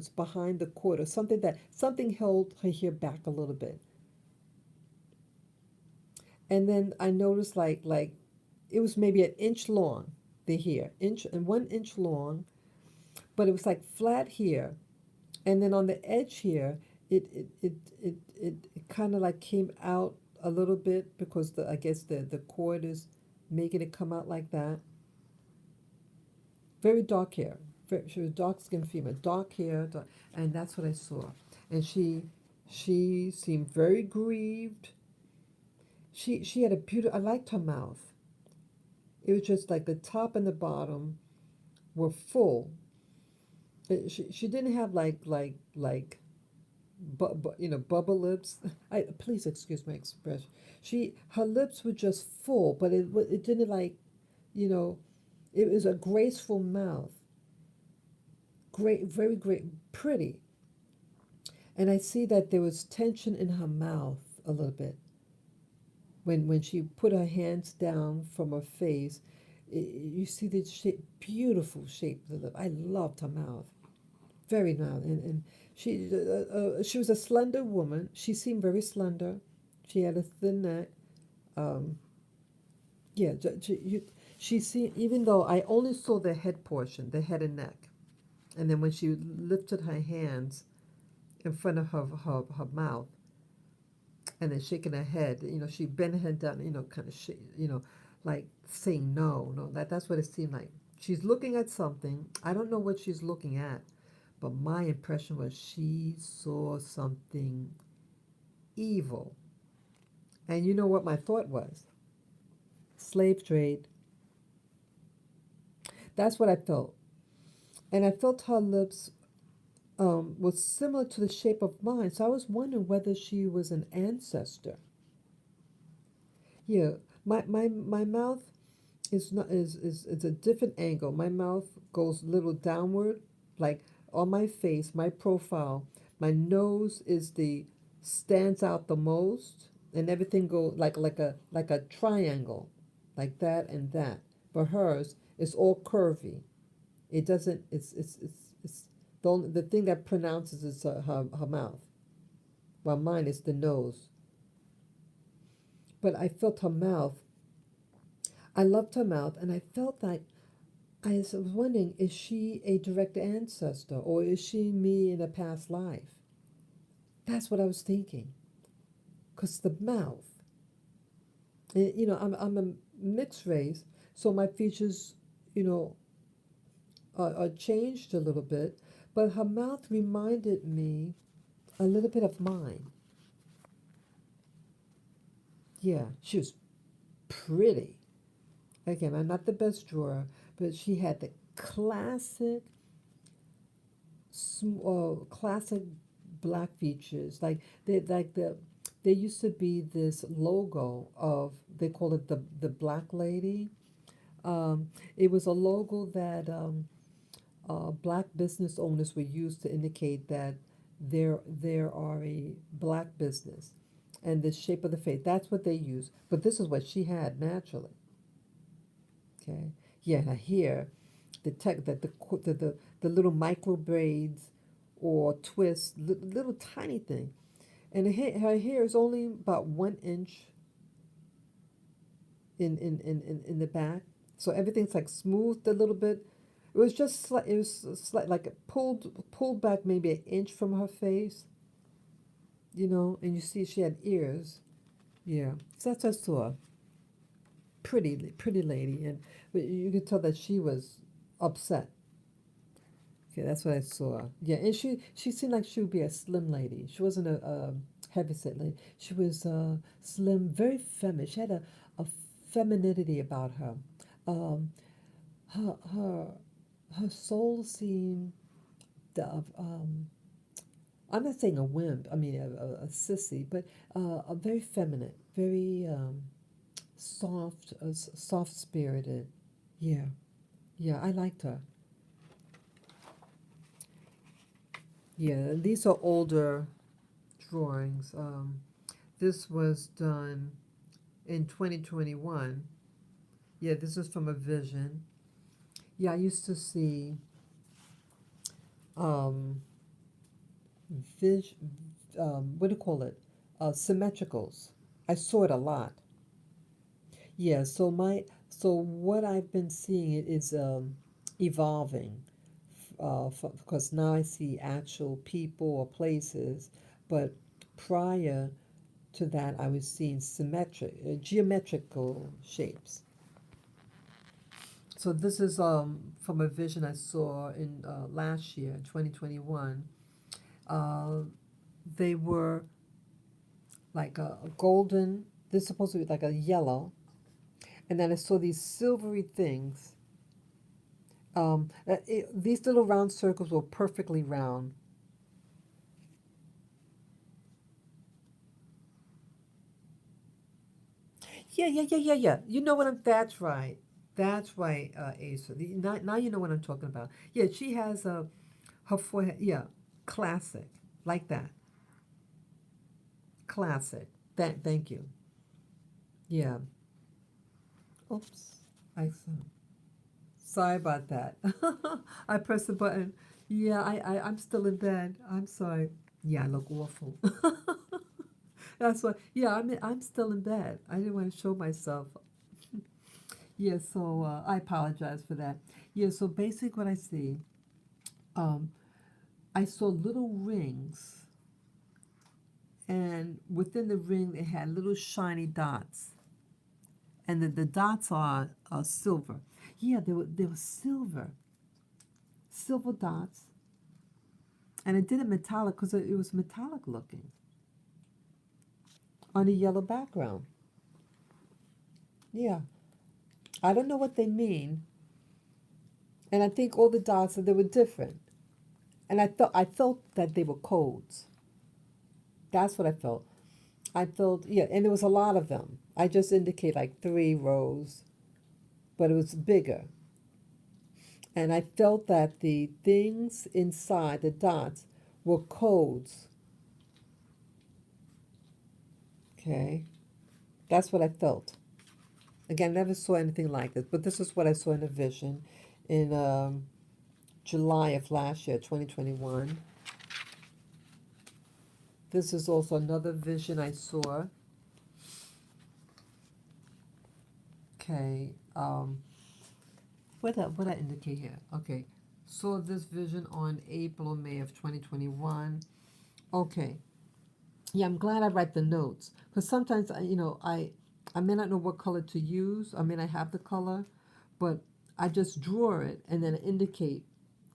A: behind the cord, or something held her hair back a little bit. And then I noticed like it was maybe an inch long, the hair, inch and 1 inch long, but it was like flat here, and then on the edge here it kind of like came out a little bit because I guess the cord is making it come out like that. Very dark hair. She was dark skinned female, dark hair, and that's what I saw. And she seemed very grieved. She had a beautiful. I liked her mouth. It was just like the top and the bottom were full. She didn't have bubble lips. I please excuse my expression. Her lips were just full, but it didn't you know it was a graceful mouth, great, very great, pretty. And I see that there was tension in her mouth a little bit when she put her hands down from her face. You see the shape, beautiful shape of the lip. I loved her mouth, very nice, and she was a slender woman. She seemed very slender. She had a thin neck. Um, yeah, she seemed, even though I only saw the head portion, the head and neck, and then when she lifted her hands in front of her mouth and then shaking her head, she bent her head down, kind of like saying no, no. That's what it seemed like. She's looking at something. I don't know what she's looking at, but my impression was she saw something evil. And you know what my thought was? Slave trade. That's what I felt. And I felt her lips was similar to the shape of mine. So I was wondering whether she was an ancestor. Yeah, my mouth is not is a different angle. My mouth goes a little downward, like on my face, my profile. My nose is the stands out the most, and everything go like a triangle, like that and that. But hers is all curvy. It doesn't. It's the thing that pronounces is her mouth, while mine is the nose. But I felt her mouth. I loved her mouth, and I felt like I was wondering, is she a direct ancestor, or is she me in a past life? That's what I was thinking. Cause the mouth, I'm a mixed race, so my features, you know, are changed a little bit. But her mouth reminded me a little bit of mine. Yeah, she was pretty. Again, I'm not the best drawer, but she had the classic black features. There used to be this logo of, they call it the black lady. It was a logo that black business owners would use to indicate that there are a black business, and the shape of the face. That's what they use. But this is what she had naturally. Okay. Yeah, now here, the tech that the little micro braids or twists, little tiny thing, and her hair is only about 1 inch in the back, so everything's like smoothed a little bit. It was just it was like it pulled back maybe an inch from her face, and you see she had ears. Yeah, so that's what I saw. Pretty lady, and but you could tell that she was upset. Okay, that's what I saw. Yeah, and she seemed like she would be a slim lady. She wasn't a heavyset lady. She was slim, very feminine. She had a femininity about her. Um, her her her soul seemed I'm not saying a wimp. I mean a sissy, but a very feminine, very soft spirited. Yeah, yeah, I liked her. Yeah, these are older drawings. This was done in 2021. Yeah, this is from a vision. Yeah, I used to see um, vis- what do you call it? Symmetricals. I saw it a lot. Yeah, so what I've been seeing it is evolving, because now I see actual people or places, but prior to that, I was seeing geometrical shapes. So this is from a vision I saw in last year, 2021. Uh, they were like a golden. This is supposed to be like a yellow, and then I saw these silvery things. These little round circles were perfectly round. Yeah. You know what I'm. That's right. That's right, Asa. Now you know what I'm talking about. Yeah, she has her forehead. Yeah, classic, like that. Classic. Thank you. Yeah. Oops. I sorry about that. I pressed the button. Yeah, I'm still in bed. I'm sorry. Yeah, I look awful. That's why. Yeah, I'm still in bed. I didn't want to show myself. Yeah, so I apologize for that. Yeah, so basically what I see, um, I saw little rings, and within the ring they had little shiny dots, and the dots are silver. Yeah, they were silver dots, and it didn't metallic because it was metallic looking on a yellow background. Yeah, I don't know what they mean, and I think all the dots they were different, and I felt that they were codes. That's what I felt. I felt, yeah, and there was a lot of them. I just indicate like 3 rows, but it was bigger. And I felt that the things inside the dots were codes. Okay, that's what I felt. Again, I never saw anything like this, but this is what I saw in a vision in July of last year, 2021. This is also another vision I saw. Okay, what I indicate here? Okay, saw this vision on April or May of 2021. Okay, yeah, I'm glad I write the notes because sometimes I may not know what color to use. I mean, I have the color, but I just draw it and then indicate.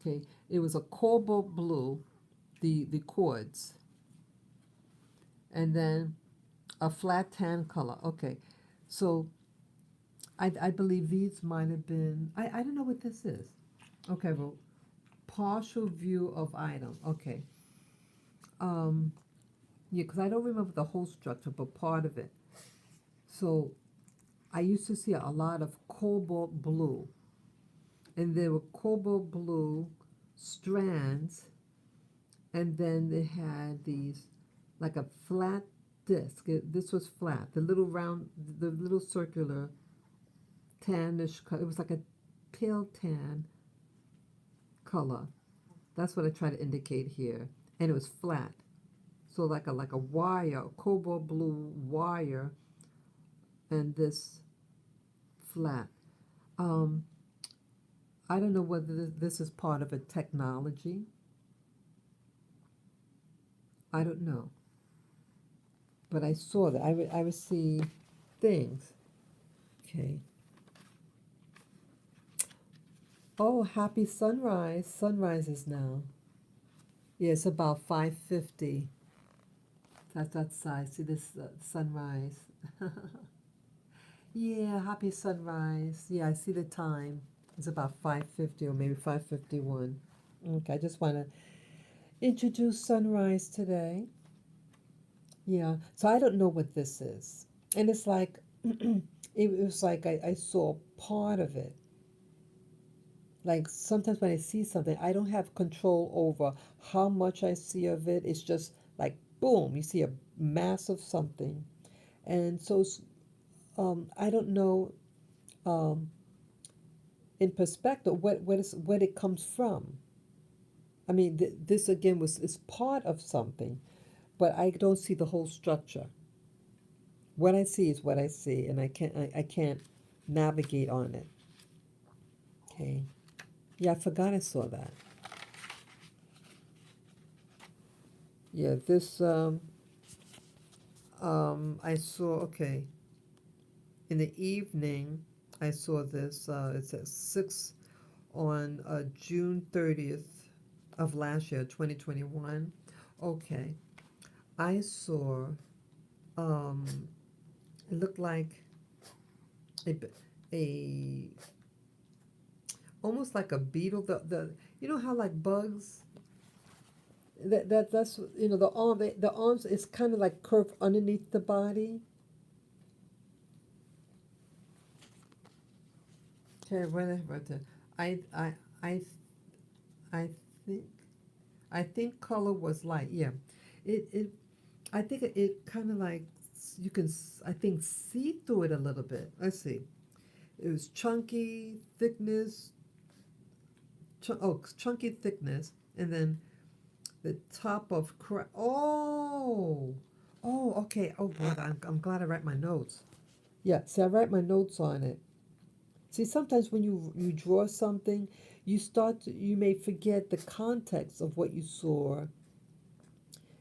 A: Okay, it was a cobalt blue, the chords, and then a flat tan color. Okay, so I believe these might have been. I don't know what this is. Okay, well, partial view of item. Okay, um, yeah, because I don't remember the whole structure, but part of it. So I used to see a lot of cobalt blue, and there were cobalt blue strands, and then they had these like a flat disc. This was flat. The little round, the little circular tannish color. It was like a pale tan color. That's what I try to indicate here, and it was flat. So like a wire, cobalt blue wire, and this flat. Um, I don't know whether this is part of a technology. I don't know. But I saw that. I would see things. Okay. Oh, happy sunrise. Sunrises now. Yeah, it's about 5:50. That's outside. See this sunrise. Yeah, happy sunrise. Yeah, I see the time. It's about 5:50 or maybe 5:51. Okay, I just want to introduce sunrise today. Yeah, so I don't know what this is. And it's like, it was like I saw part of it. Like sometimes when I see something, I don't have control over how much I see of it. It's just like, boom, you see a mass of something. And so I don't know um, in perspective what it comes from. I mean, this again is part of something, but I don't see the whole structure. What I see is what I see, and I can't navigate on it. Okay. Yeah, I forgot I saw that. Yeah, this I saw. Okay, in the evening, I saw this. It's at 6 on June 30th of last year, 2021. Okay, I saw. Um, it looked like a, a almost like a beetle. The you know how like bugs that's the arms is kind of like curved underneath the body. Okay, whatever. I I I I think I think color was light. Yeah, it I think it kind of like you can I think see through it a little bit. Let's see. It was chunky thickness, and then the top of okay. Oh boy, I'm glad I write my notes. Yeah, see, I write my notes on it. See, sometimes when you draw something, you may forget the context of what you saw.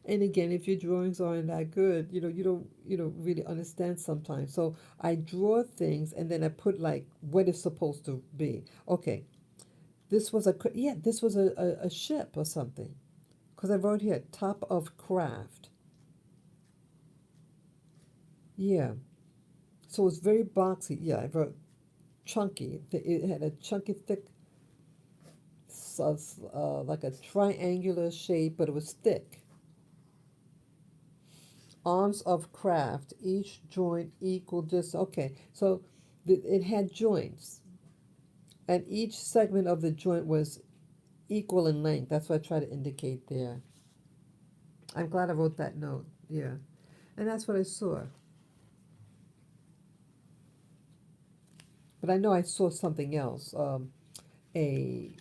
A: And again, if your drawings aren't that good, you don't really understand sometimes. So I draw things and then I put like what it's supposed to be. Okay, this was a ship or something. Because I wrote here top of craft. Yeah. So it's very boxy. Yeah, I wrote chunky. It had a chunky, thick, like a triangular shape, but it was thick. Arms of craft, each joint equal distance. Okay, so it had joints, and each segment of the joint was equal in length. That's what I try to indicate there. I'm glad I wrote that note. Yeah, and that's what I saw. But I know I saw something else. A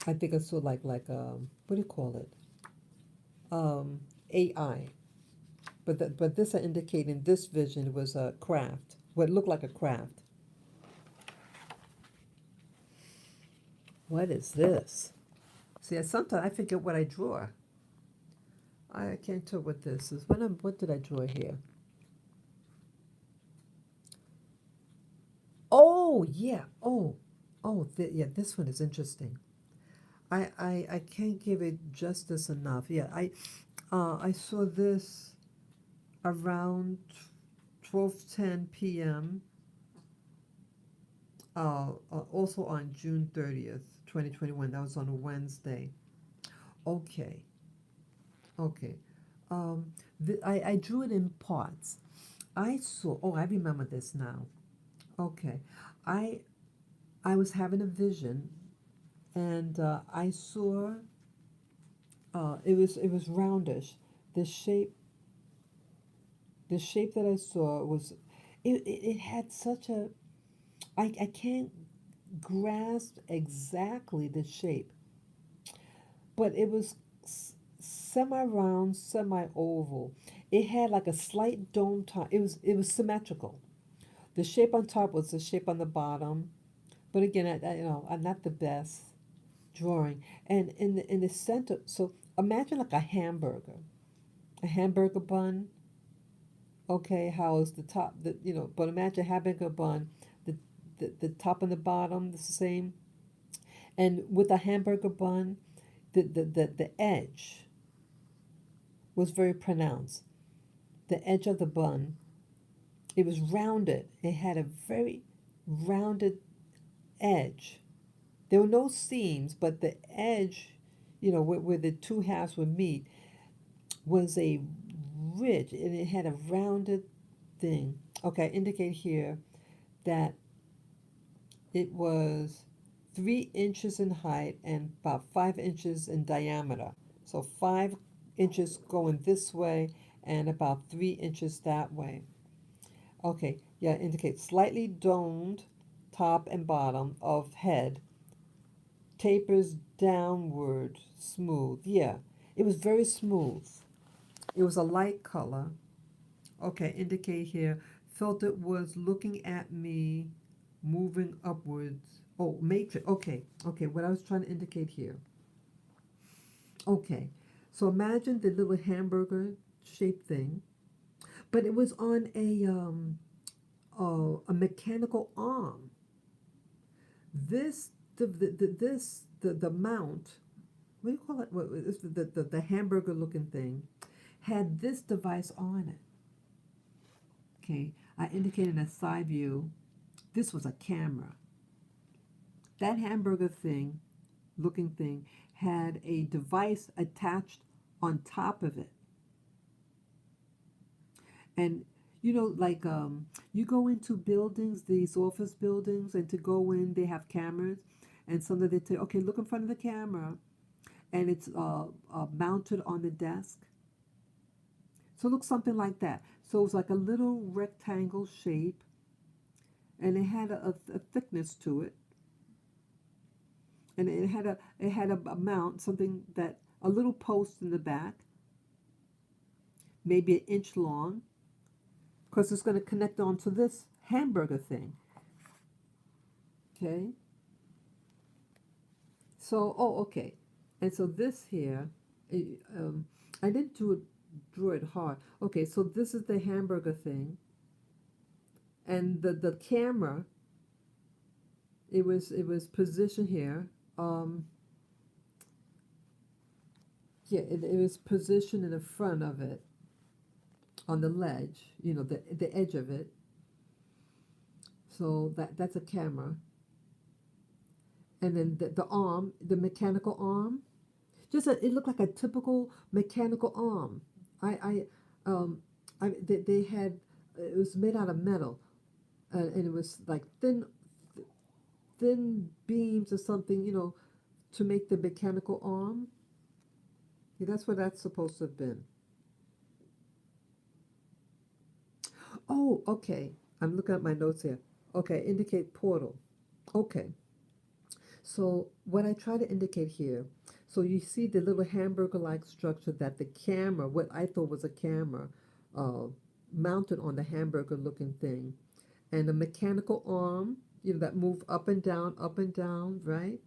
A: I think I saw what do you call it? AI. But this I indicate in this vision was a craft. What looked like a craft. What is this? See, sometimes I forget what I draw. I can't tell what this is. What did I draw here? Oh yeah. Yeah. This one is interesting. I can't give it justice enough. Yeah. I saw this around 12:10 p.m. Also on June 30th, 2021. That was on a Wednesday. Okay, okay. Um, I drew it in parts. I remember this now. Okay. I, I was having a vision and I saw, it was roundish. The shape, the shape that I saw was, it had such I can't grasp exactly the shape, but it was semi-round, semi-oval. It had like a slight dome top. It was symmetrical. The shape on top was the shape on the bottom. But again, I'm not the best drawing. And in the center, so imagine like a hamburger bun. Okay, how is the top? But imagine a hamburger bun. The, the top and the bottom is the same. And with a hamburger bun, the edge was very pronounced. The edge of the bun, it was rounded. It had a very rounded edge. There were no seams, but the edge, where the two halves would meet, was a ridge, and it had a rounded thing. Okay, I indicate here that it was 3 inches in height and about 5 inches in diameter. So 5 inches going this way and about 3 inches that way. Okay, yeah, indicate slightly domed top and bottom of head, tapers downward, smooth. Yeah, it was very smooth. It was a light color. Okay, indicate here. Felt it was looking at me, moving upwards. Matrix. Okay, what I was trying to indicate here. Okay, So imagine the little hamburger shaped thing, but it was on a mechanical arm. This the mount. What do you call it? What is the hamburger looking thing? Had this device on it. Okay, I indicated a side view. This was a camera. That hamburger thing, looking thing, had a device attached on top of it. And like you go into buildings, these office buildings, and to go in, they have cameras, and sometimes they say, okay, look in front of the camera, and it's mounted on the desk. So it looks something like that. So it was like a little rectangle shape, and it had a thickness to it, and it had a mount, something that a little post in the back, maybe an inch long, because it's going to connect onto this hamburger thing. Okay. So, okay. And so this here, I didn't draw it hard. Okay, so this is the hamburger thing, and the camera. It was positioned here. Um, yeah, it was positioned in the front of it, on the ledge. The edge of it. So that's a camera, and then the arm, the mechanical arm. It looked like a typical mechanical arm. I um they had, it was made out of metal, and it was like thin beams or something, to make the mechanical arm. Yeah, that's what that's supposed to have been. Oh, okay. I'm looking at my notes here. Okay, indicate portal. Okay. So what I try to indicate here, so you see the little hamburger-like structure that the camera, what I thought was a camera, uh, mounted on the hamburger-looking thing, and a mechanical arm, that move up and down, right?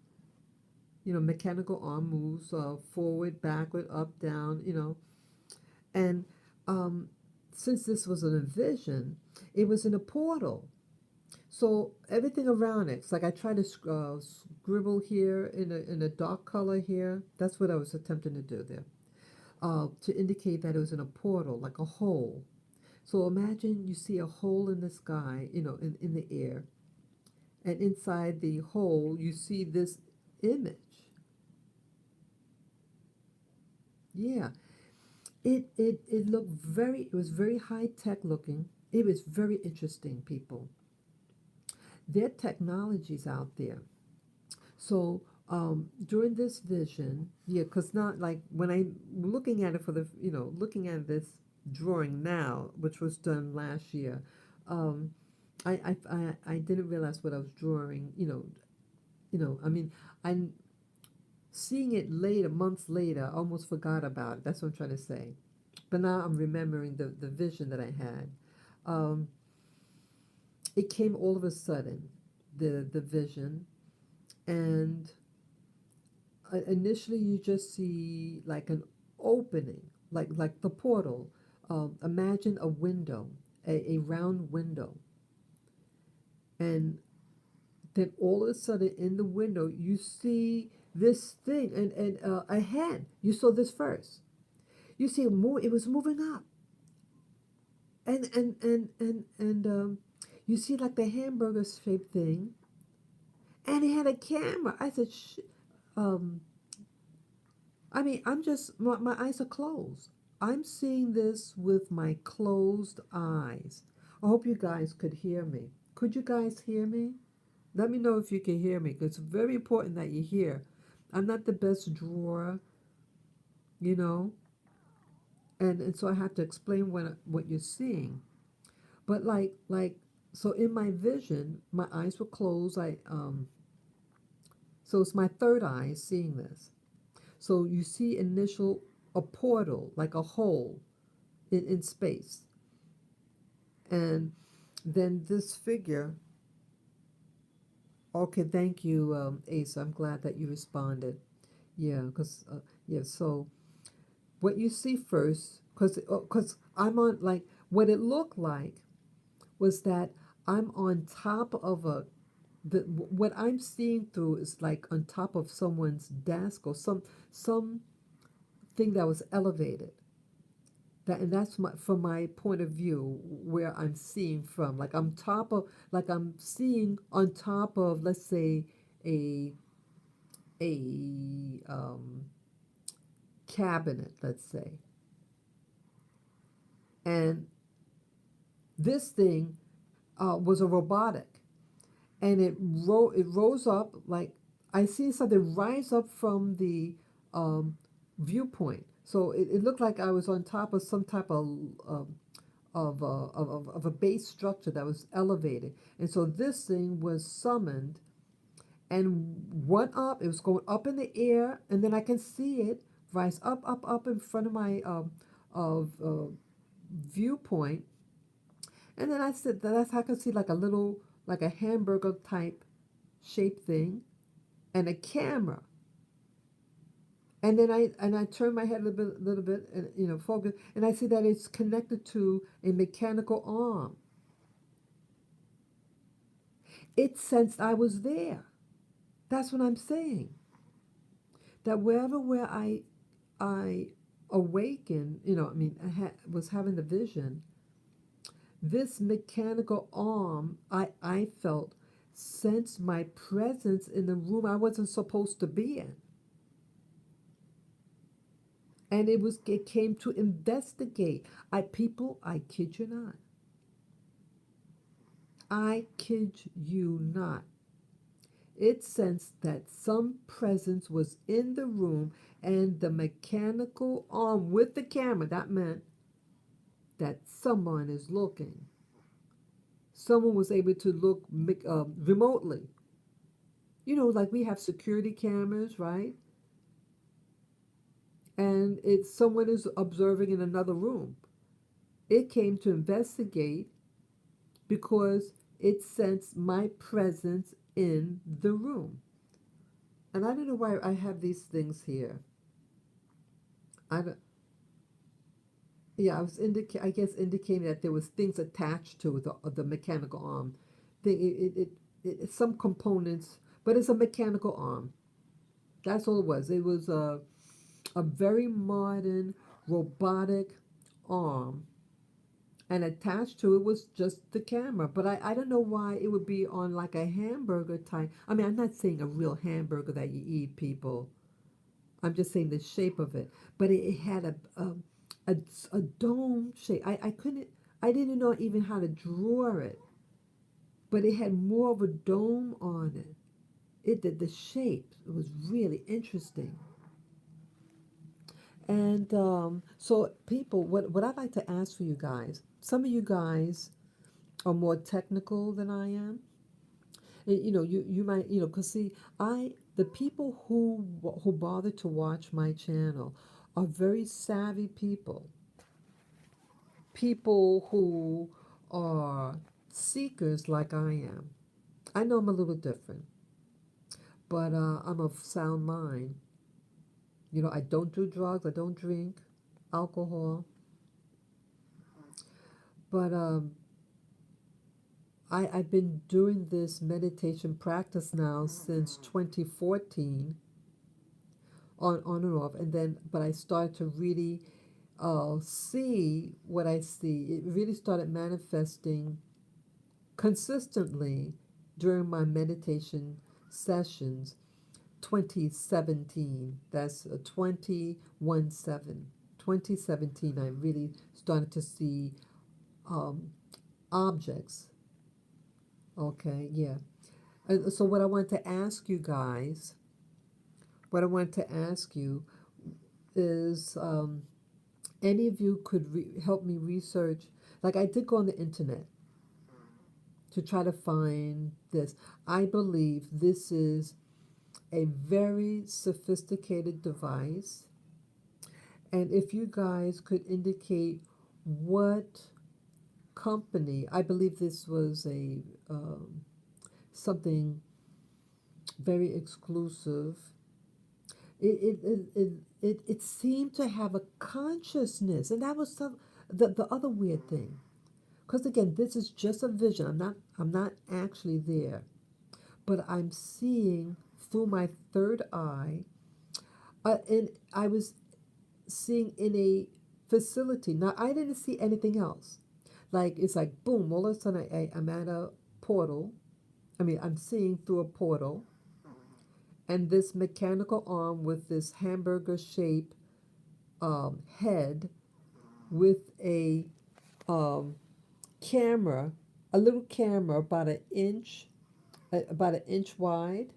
A: Mechanical arm moves forward, backward, up, down, and um, since this was an vision, it was in a portal. So everything around it, it's like I tried to scribble here in a dark color here. That's what I was attempting to do there, to indicate that it was in a portal, like a hole. So imagine you see a hole in the sky, in the air, and inside the hole you see this image. Yeah, it looked it was very high tech looking. It was very interesting, people. Their technologies out there. So during this vision, yeah, because not like when I'm looking at it looking at this drawing now, which was done last year, um, I didn't realize what I was drawing. I mean, I'm seeing it later, months later, I almost forgot about it. That's what I'm trying to say. But now I'm remembering the vision that I had. Um, it came all of a sudden, the vision, and initially you just see like an opening, like the portal. Imagine a window, a round window, and then all of a sudden in the window you see this thing, and a hand. You saw this first. You see it was moving up, and you see like the hamburger shaped thing, and it had a camera. I said, um, I mean, my eyes are closed. I'm seeing this with my closed eyes. I hope you guys could hear me. Could you guys hear me? Let me know if you can hear me, because it's very important that you hear. I'm not the best drawer, you know, and so I have to explain what you're seeing. But so in my vision, my eyes were closed. So it's my third eye seeing this. So you see a portal, like a hole in space. And then this figure, okay, thank you, Asa. I'm glad that you responded. Yeah, because, yeah, so what you see first, because I'm on, like, what it looked like was that I'm on top of what I'm seeing through is like on top of someone's desk or some thing that was elevated. And that's from my point of view where I'm seeing from. Like I'm seeing on top of, let's say, a a cabinet, let's say, and this thing was a robotic, and it rose up, like I see something rise up from the viewpoint. So it looked like I was on top of some type of a base structure that was elevated. And so this thing was summoned and went up. It was going up in the air, and then I can see it rise up in front of my of viewpoint. And then I said that's how I could see like a little, like a hamburger type shape thing and a camera. And then I turn my head a little bit, and focus, and I see that it's connected to a mechanical arm. It sensed I was there. That's what I'm saying. That wherever where I awakened, I mean, was having the vision. This mechanical arm, I felt, sensed my presence in the room I wasn't supposed to be in. And it came to investigate. I kid you not. I kid you not. It sensed that some presence was in the room, and the mechanical arm with the camera, that meant that someone is looking. Someone was able to look remotely. Like we have security cameras, right? And it's someone is observing in another room. It came to investigate because it sensed my presence in the room. And I don't know why I have these things here. I don't, yeah, I guess indicating that there was things attached to the mechanical arm. Some components, but it's a mechanical arm. That's all it was. It was a very modern robotic arm, and attached to it was just the camera. But I don't know why it would be on like a hamburger type. I mean, I'm not saying a real hamburger that you eat, people. I'm just saying the shape of it. But it had a dome shape. I didn't know even how to draw it. But it had more of a dome on it. The shape, it was really interesting. And so, people, what I'd like to ask for you guys, some of you guys are more technical than I am. And, you might, because see, the people who bother to watch my channel are very savvy people. People who are seekers like I am. I know I'm a little different, but I'm of sound mind. I don't do drugs. I don't drink alcohol. But I've been doing this meditation practice now since 2014, on and off. But I started to really see what I see. It really started manifesting consistently during my meditation sessions. 2017, that's 2017, I really started to see objects. Okay, yeah. And so what I want to ask you is, any of you could help me research. Like, I did go on the internet to try to find this. I believe this is a very sophisticated device. And if you guys could indicate what company, I believe this was a something very exclusive. It seemed to have a consciousness, and that was the other weird thing. Because again, this is just a vision. I'm not actually there, but I'm seeing through my third eye, and I was seeing in a facility. Now I didn't see anything else. Like it's like boom, all of a sudden I'm at a portal. I mean, I'm seeing through a portal, and this mechanical arm with this hamburger shape head with a um, camera, a little camera about an inch wide,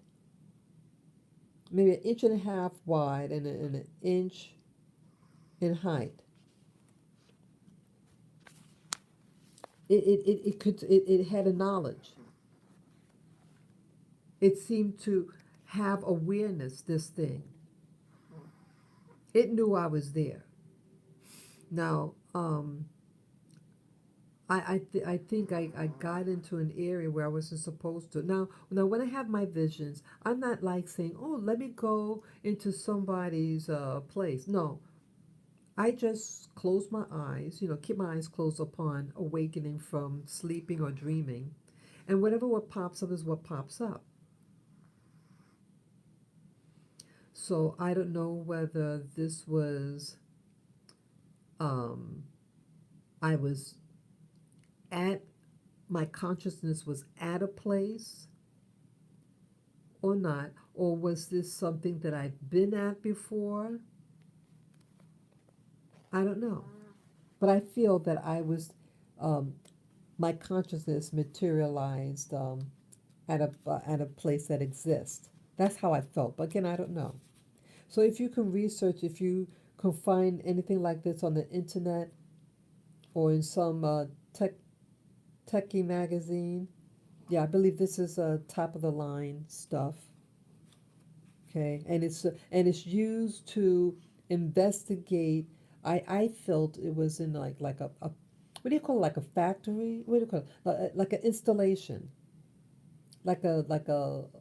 A: maybe an inch and a half wide, and an inch in height. It had a knowledge. It seemed to have awareness. This thing, it knew I was there. Now, I think I got into an area where I wasn't supposed to. Now when I have my visions, I'm not like saying, "Oh, let me go into somebody's place." No, I just close my eyes. Keep my eyes closed upon awakening from sleeping or dreaming, and what pops up is what pops up. So I don't know whether this was um, I was at my consciousness was at a place or not, or was this something that I've been at before? I don't know. But I feel that um, my consciousness materialized at a place that exists. That's how I felt. But again, I don't know. So if you can research, if you can find anything like this on the internet or in some techie magazine, yeah, I believe this is top of the line stuff. Okay, and it's used to investigate. I felt it was in like a what do you call it, like a factory? What do you call it? Like an installation, like a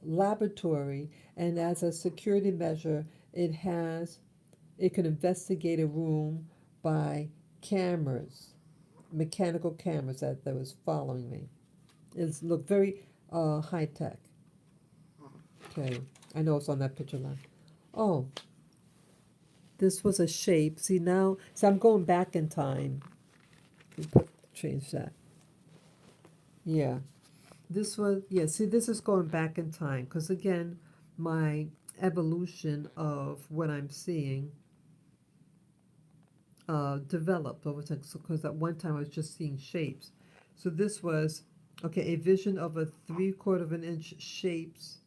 A: laboratory, and as a security measure, it has it can investigate a room by cameras, mechanical cameras that was following me. It looked very high tech. Okay, I know it's on that picture line. Oh, this was a shape. See now, so I'm going back in time. Change that. Yeah, yeah. See, this is going back in time because again, my evolution of what I'm seeing developed over time. Because at one time I was just seeing shapes. So this was okay. A vision of a 3/4 of an inch shapes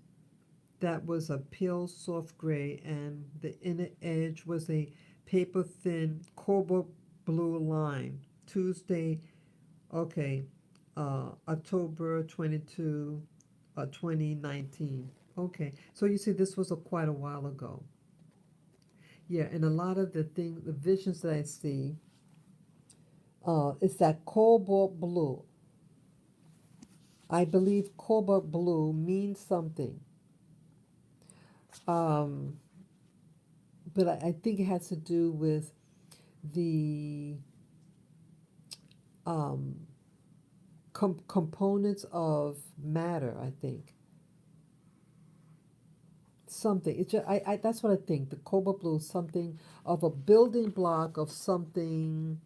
A: that was a pale soft gray, and the inner edge was a paper thin cobalt blue line. Tuesday, okay, October 22, 2019. Okay, so you see, this was quite a while ago. Yeah, and a lot of the visions that I see, it's that cobalt blue. I believe cobalt blue means something. Um, but I think it has to do with the um, components of matter. I think something. It's just, that's what I think. The cobalt blue is something of a building block of something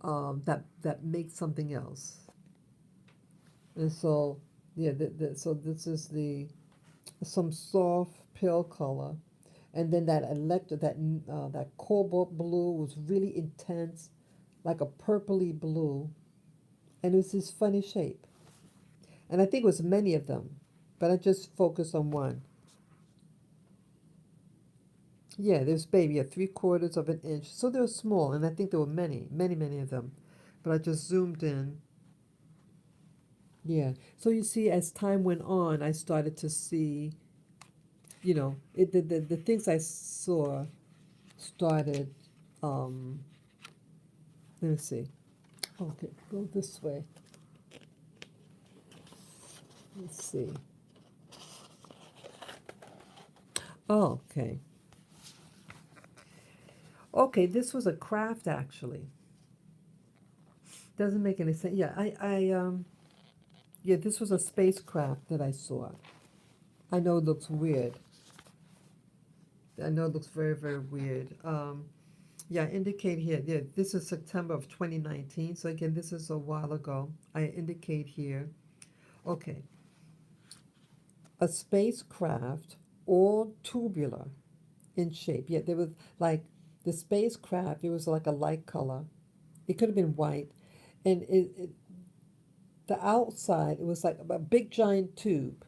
A: that makes something else. And so yeah, so this is the some soft pale color, and then that cobalt blue was really intense, like a purpley blue, and it was this funny shape. And I think it was many of them, but I just focused on one. Yeah, there's maybe a 3/4 of an inch, so they were small, and I think there were many, many, many of them. But I just zoomed in. Yeah, so you see, as time went on, I started to see, the things I saw started. Um, Let me see. Okay, go this way. Let's see. Oh, okay. Okay, this was a craft actually. Doesn't make any sense. Yeah, yeah, this was a spacecraft that I saw. I know it looks weird. I know it looks very, very weird. Yeah, indicate here. Yeah, this is September of 2019. So again, this is a while ago. I indicate here. Okay, a spacecraft, all tubular in shape. Yeah, there was like the spacecraft. It was like a light color. It could have been white, and the outside it was like a big giant tube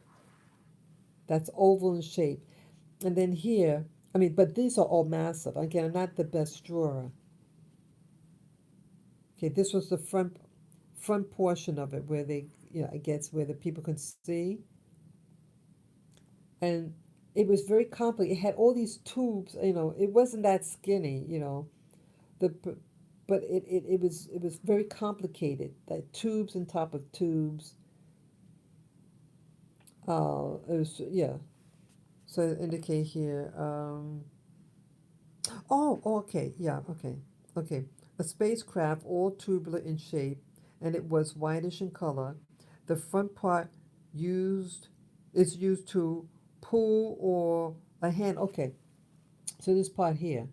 A: that's oval in shape. And then here, I mean, but these are all massive. Again, I'm not the best drawer. Okay, this was the front portion of it where they, I guess where the people can see, and it was very complicated. It had all these tubes. It wasn't that skinny. The but it was very complicated. That tubes on top of tubes. It was, yeah. So indicate here. Oh, okay, yeah, okay, okay. A spacecraft, all tubular in shape, and it was whitish in color. The front part used is used to pull or a hand. Okay, so this part here,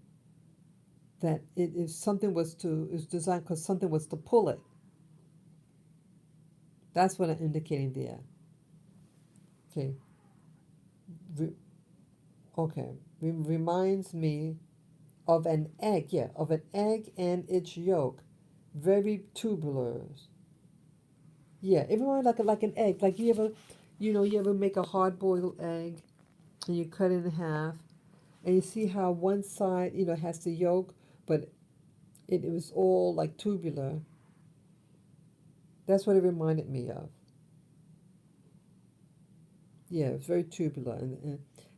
A: that it is something was to is designed because something was to pull it. That's what I'm indicating there. Okay, Re- okay. Reminds me of an egg. Yeah, of an egg and its yolk, very tubular. Yeah, it reminds like an egg. Like you ever make a hard boiled egg and you cut it in half and you see how one side, has the yolk, but it was all like tubular. That's what it reminded me of. Yeah, it was very tubular,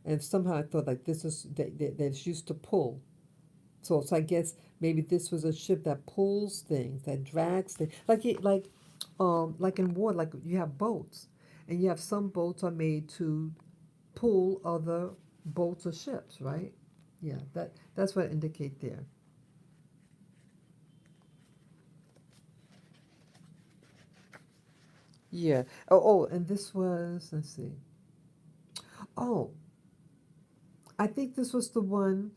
A: and somehow I thought like this is that it's used to pull. So I guess maybe this was a ship that pulls things, that drags things, like in war, like you have boats, and you have some boats are made to pull other boats or ships, right? Yeah, that's what I indicate there. Yeah. And this was, let's see. Oh, I think this was the one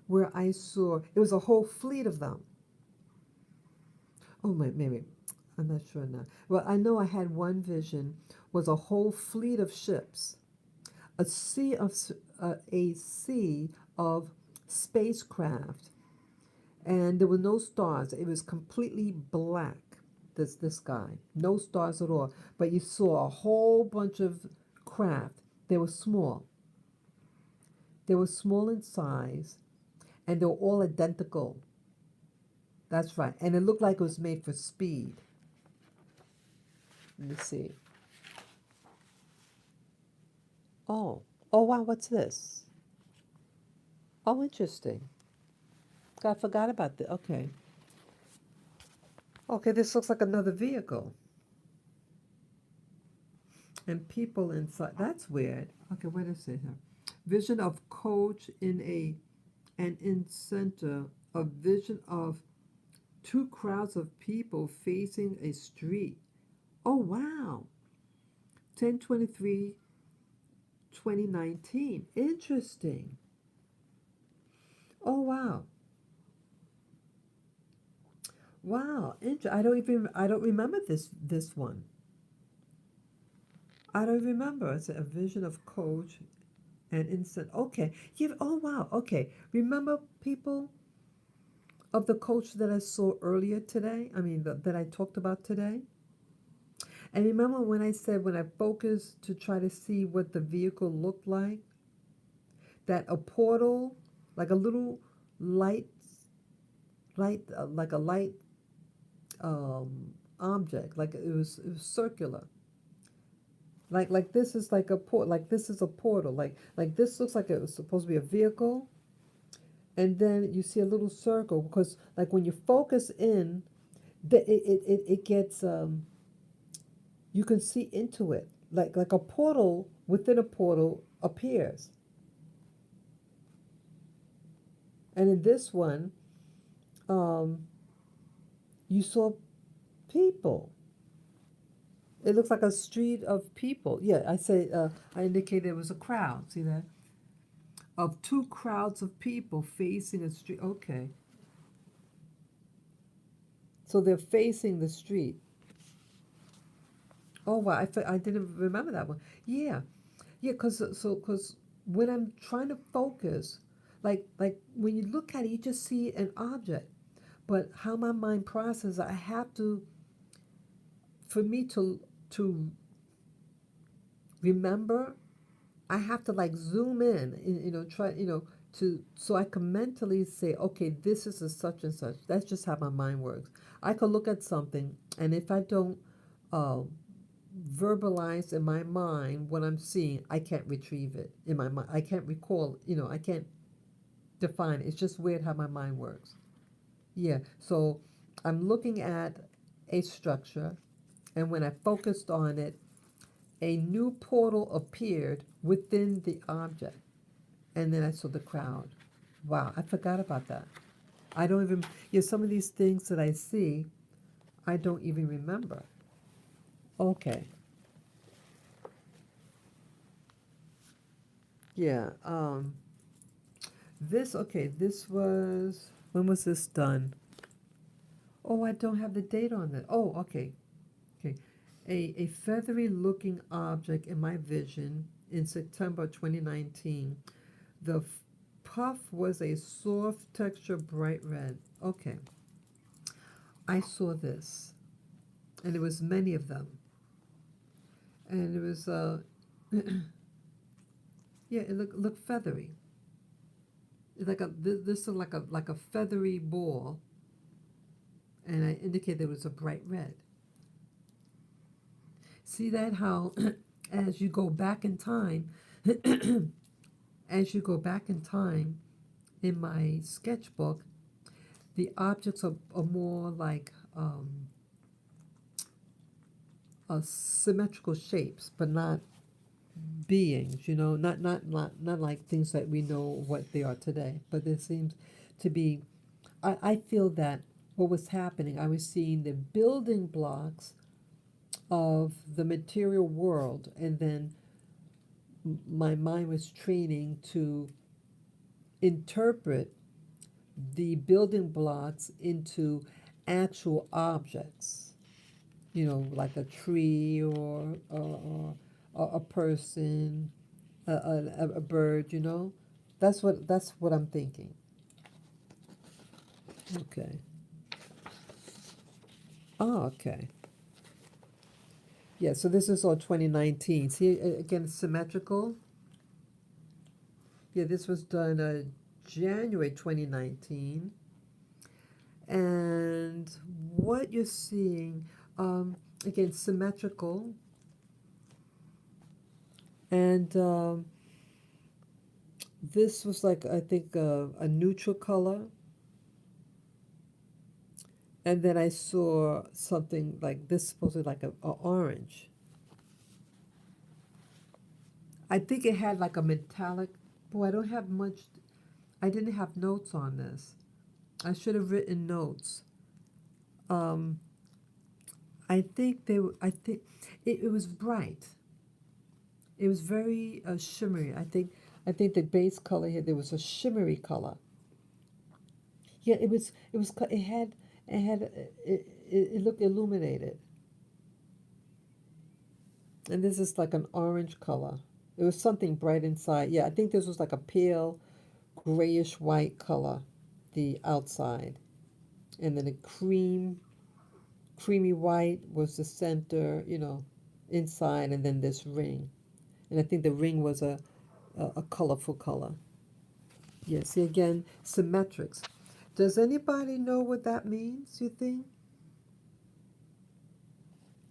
A: where I saw it was a whole fleet of them. Oh, maybe I'm not sure now. Well, I know I had one vision was a whole fleet of ships, a sea of a sea of spacecraft, and there were no stars. It was completely black. This sky, no stars at all. But you saw a whole bunch of craft. They were small. They were small in size, and they were all identical. That's right. And it looked like it was made for speed. Let me see. Oh, oh wow, what's this? Oh, interesting. I forgot about this. Okay. Okay, this looks like another vehicle. And people inside. That's weird. Okay, what is it here? Vision of coach in in center, a vision of two crowds of people facing a street. Oh wow. 10/23, 2019. Interesting. Oh wow. Wow. I don't remember this one. I don't remember. It's a vision of coach and instant. Okay. Yeah, oh wow. Okay. Remember people of the coach that I saw earlier today? I mean, that I talked about today? And remember when I said when I focused to try to see what the vehicle looked like, that a portal, like a little light, like a light object, like it was circular. Like this is like a port, like this is a portal, like this looks like it was supposed to be a vehicle, and then you see a little circle because like when you focus in, it gets you can see into it like a portal within a portal appears. And in this one, um, you saw people. It looks like a street of people. Yeah, I indicated it was a crowd. See that? Of two crowds of people facing a street. Okay. So they're facing the street. Oh wow, I didn't remember that one. Yeah, yeah, cause when I'm trying to focus, like when you look at it, you just see an object. But how my mind processes, I have to, for me to remember, I have to like zoom in, and, try, to so I can mentally say, okay, this is a such and such. That's just how my mind works. I could look at something, and if I don't uh, verbalize in my mind what I'm seeing, I can't retrieve it in my mind. I can't recall, I can't define it. It's just weird how my mind works. Yeah, so I'm looking at a structure, and when I focused on it, a new portal appeared within the object, and then I saw the crowd. Wow, I forgot about that. I don't even, some of these things that I see, I don't even remember. Okay, yeah, this was, when was this done? Oh, I don't have the date on it. Oh, okay, okay. A feathery looking object in my vision in September 2019. The puff was a soft texture, bright red. Okay, I saw this, and there was many of them, and it was yeah, it looked feathery. It's like this is like a feathery ball, and I indicated it was a bright red. See that how as you go back in time, as you go back in time in my sketchbook, the objects are more like symmetrical shapes, but not beings. Not like things that we know what they are today. But there seems to be. I feel that what was happening, I was seeing the building blocks of the material world, and then my mind was training to interpret the building blocks into actual objects, like a tree or a person, a bird, That's what I'm thinking. Okay. Oh, okay. Yeah, so this is all 2019. See, again, symmetrical. Yeah, this was done January 2019. And what you're seeing, again, symmetrical. And this was like, I think, a neutral color. And then I saw something like this, supposedly like a orange. I think it had like a metallic. Boy, I don't have much. I didn't have notes on this. I should have written notes. Um, I think they. I think it was bright. It was very shimmery. I think. I think the base color here, there was a shimmery color. Yeah, it was. It was. It had. It had. It looked illuminated. And this is like an orange color. It was something bright inside. Yeah, I think this was like a pale grayish white color, the outside. And then a creamy white was the center, inside, and then this ring. And I think the ring was a colorful color. Yeah, see again, symmetrics. Does anybody know what that means, you think?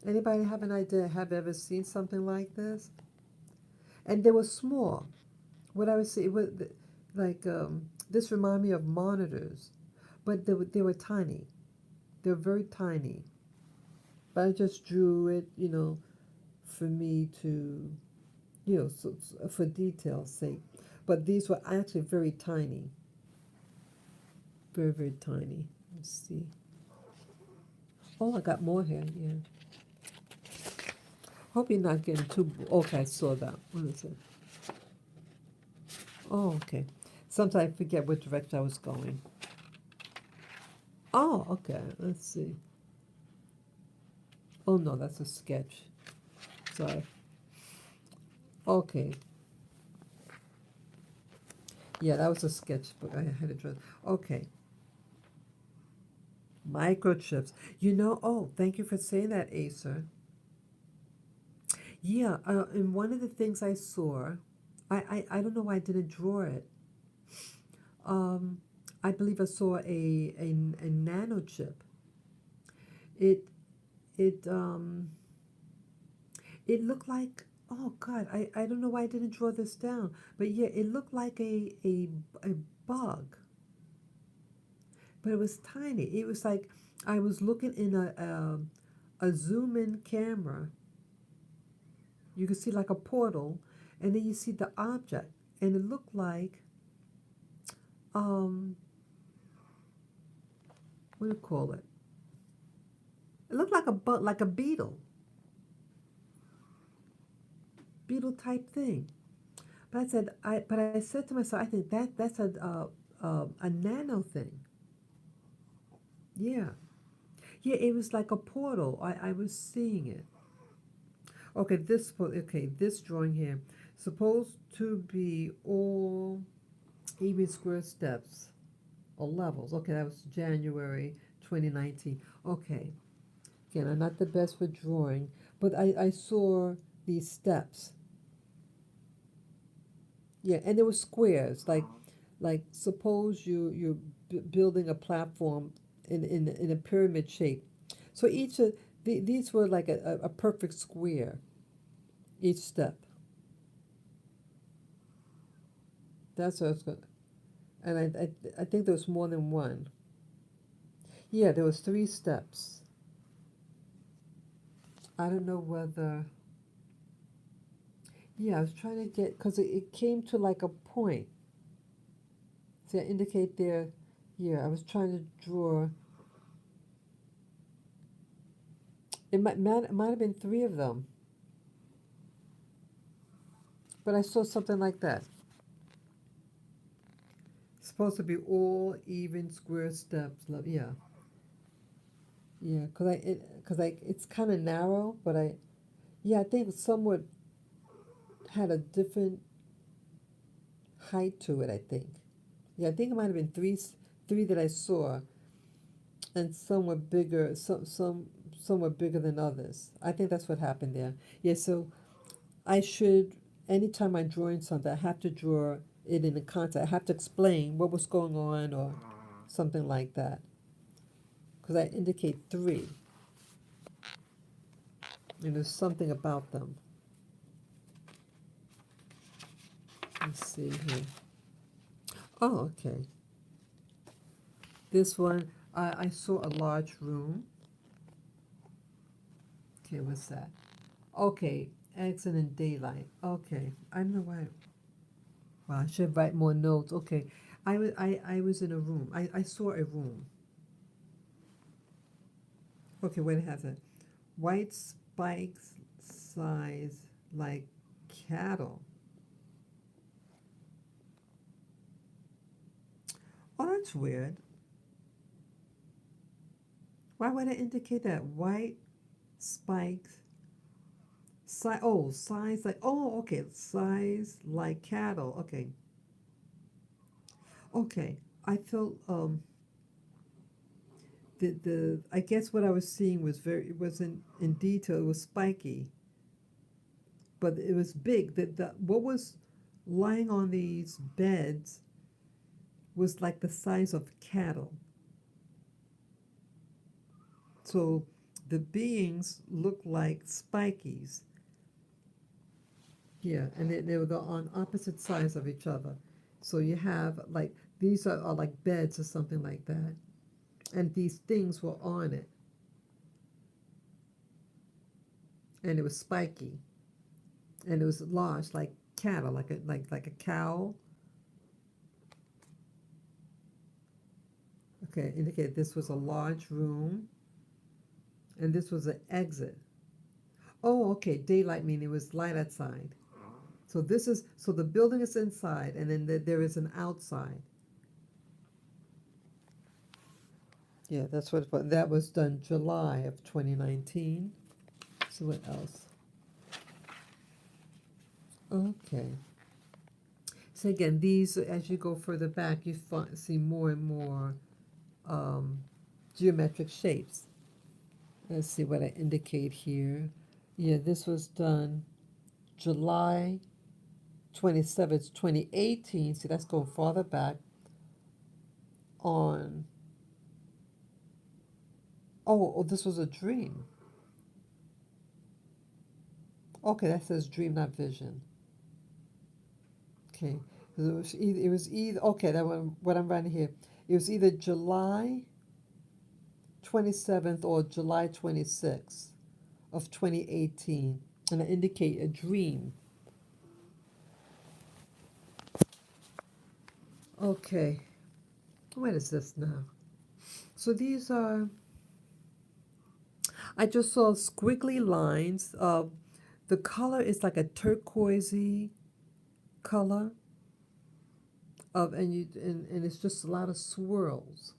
A: Anybody have an idea, have ever seen something like this? And they were small. What I would say, it was like, this reminded me of monitors, but they were tiny. They were very tiny. But I just drew it, for me to, for detail's sake. But these were actually very tiny. very, very tiny. Let's see. Oh, I got more here. Yeah. Hope you're not getting too. Okay, I saw that. What is it? Oh, okay. Sometimes I forget what direction I was going. Oh, okay. Let's see. Oh no, that's a sketch. Sorry. Okay. Yeah, that was a sketchbook. I had to draw. Okay. Microchips. Oh, thank you for saying that, Acer. Yeah, and one of the things I saw, I don't know why I didn't draw it. Um, I believe I saw a nano chip. It it it looked like, oh God, I don't know why I didn't draw this down, but yeah, it looked like a bug, but it was tiny. It was like I was looking in a zoom in camera. You could see like a portal, and then you see the object, and it looked like um what do you call it? It looked like a bug, like a beetle type thing. But I said to myself, I think that's a nano thing. Yeah, yeah. It was like a portal. I was seeing it. Okay, this drawing here supposed to be all even square steps or levels. Okay, that was January 2019. Okay, again, I'm not the best for drawing, but I saw these steps. Yeah, and there were squares. Like suppose you're building a platform in a pyramid shape. So each of these were like a perfect square. Each step. That's what I was going. And I think there was more than one. Yeah, there was 3 steps. I don't know whether. Yeah, I was trying to get because it came to like a point. See, I indicate there. Yeah, I was trying to draw. It might have been 3 of them, but I saw something like that. It's supposed to be all even square steps. Yeah, yeah, it's kind of narrow, but I think somewhat had a different height to it. I think. Yeah, I think it might have been three that I saw, and some were bigger. Some were bigger than others. I think that's what happened there. Yeah, so I should, anytime I'm drawing something, I have to draw it in the context. I have to explain what was going on or something like that. Because I indicate 3, and there's something about them. Let's see here. Oh, okay. This one, I saw a large room. Okay, what's that? Okay, accent in daylight. Okay, I don't know why. Well, I should write more notes. Okay, I was in a room. I saw a room. Okay, wait, it has it. White spikes size like cattle. Oh, that's weird. Why would I indicate that? White spikes. Size like. Oh, okay. Size like cattle. Okay. Okay. I felt the I guess what I was seeing was it wasn't in detail. It was spiky, but it was big. The what was lying on these beds was like the size of cattle. So the beings looked like spikies. Yeah, and they were on opposite sides of each other. So you have like these are like beds or something like that, and these things were on it, and it was spiky, and it was large, like cattle, like a cow. Okay, indicate this was a large room, and this was an exit. Oh, okay, daylight meaning it was light outside. So so the building is inside, and then there is an outside. Yeah, that's what that was done July of 2019. So what else? Okay. So again, these, as you go further back, you see more and more um, geometric shapes. Let's see what I indicate here. Yeah, this was done July 27th, 2018. See, that's going farther back on. Oh, this was a dream. Okay, that says dream, not vision. Okay. It was either okay, that one, what I'm writing here. It was either July 27th or July 26th of 2018. And I indicate a dream. Okay. What is this now? So these are, I just saw squiggly lines. The color is like a turquoisey color and it's just a lot of swirls.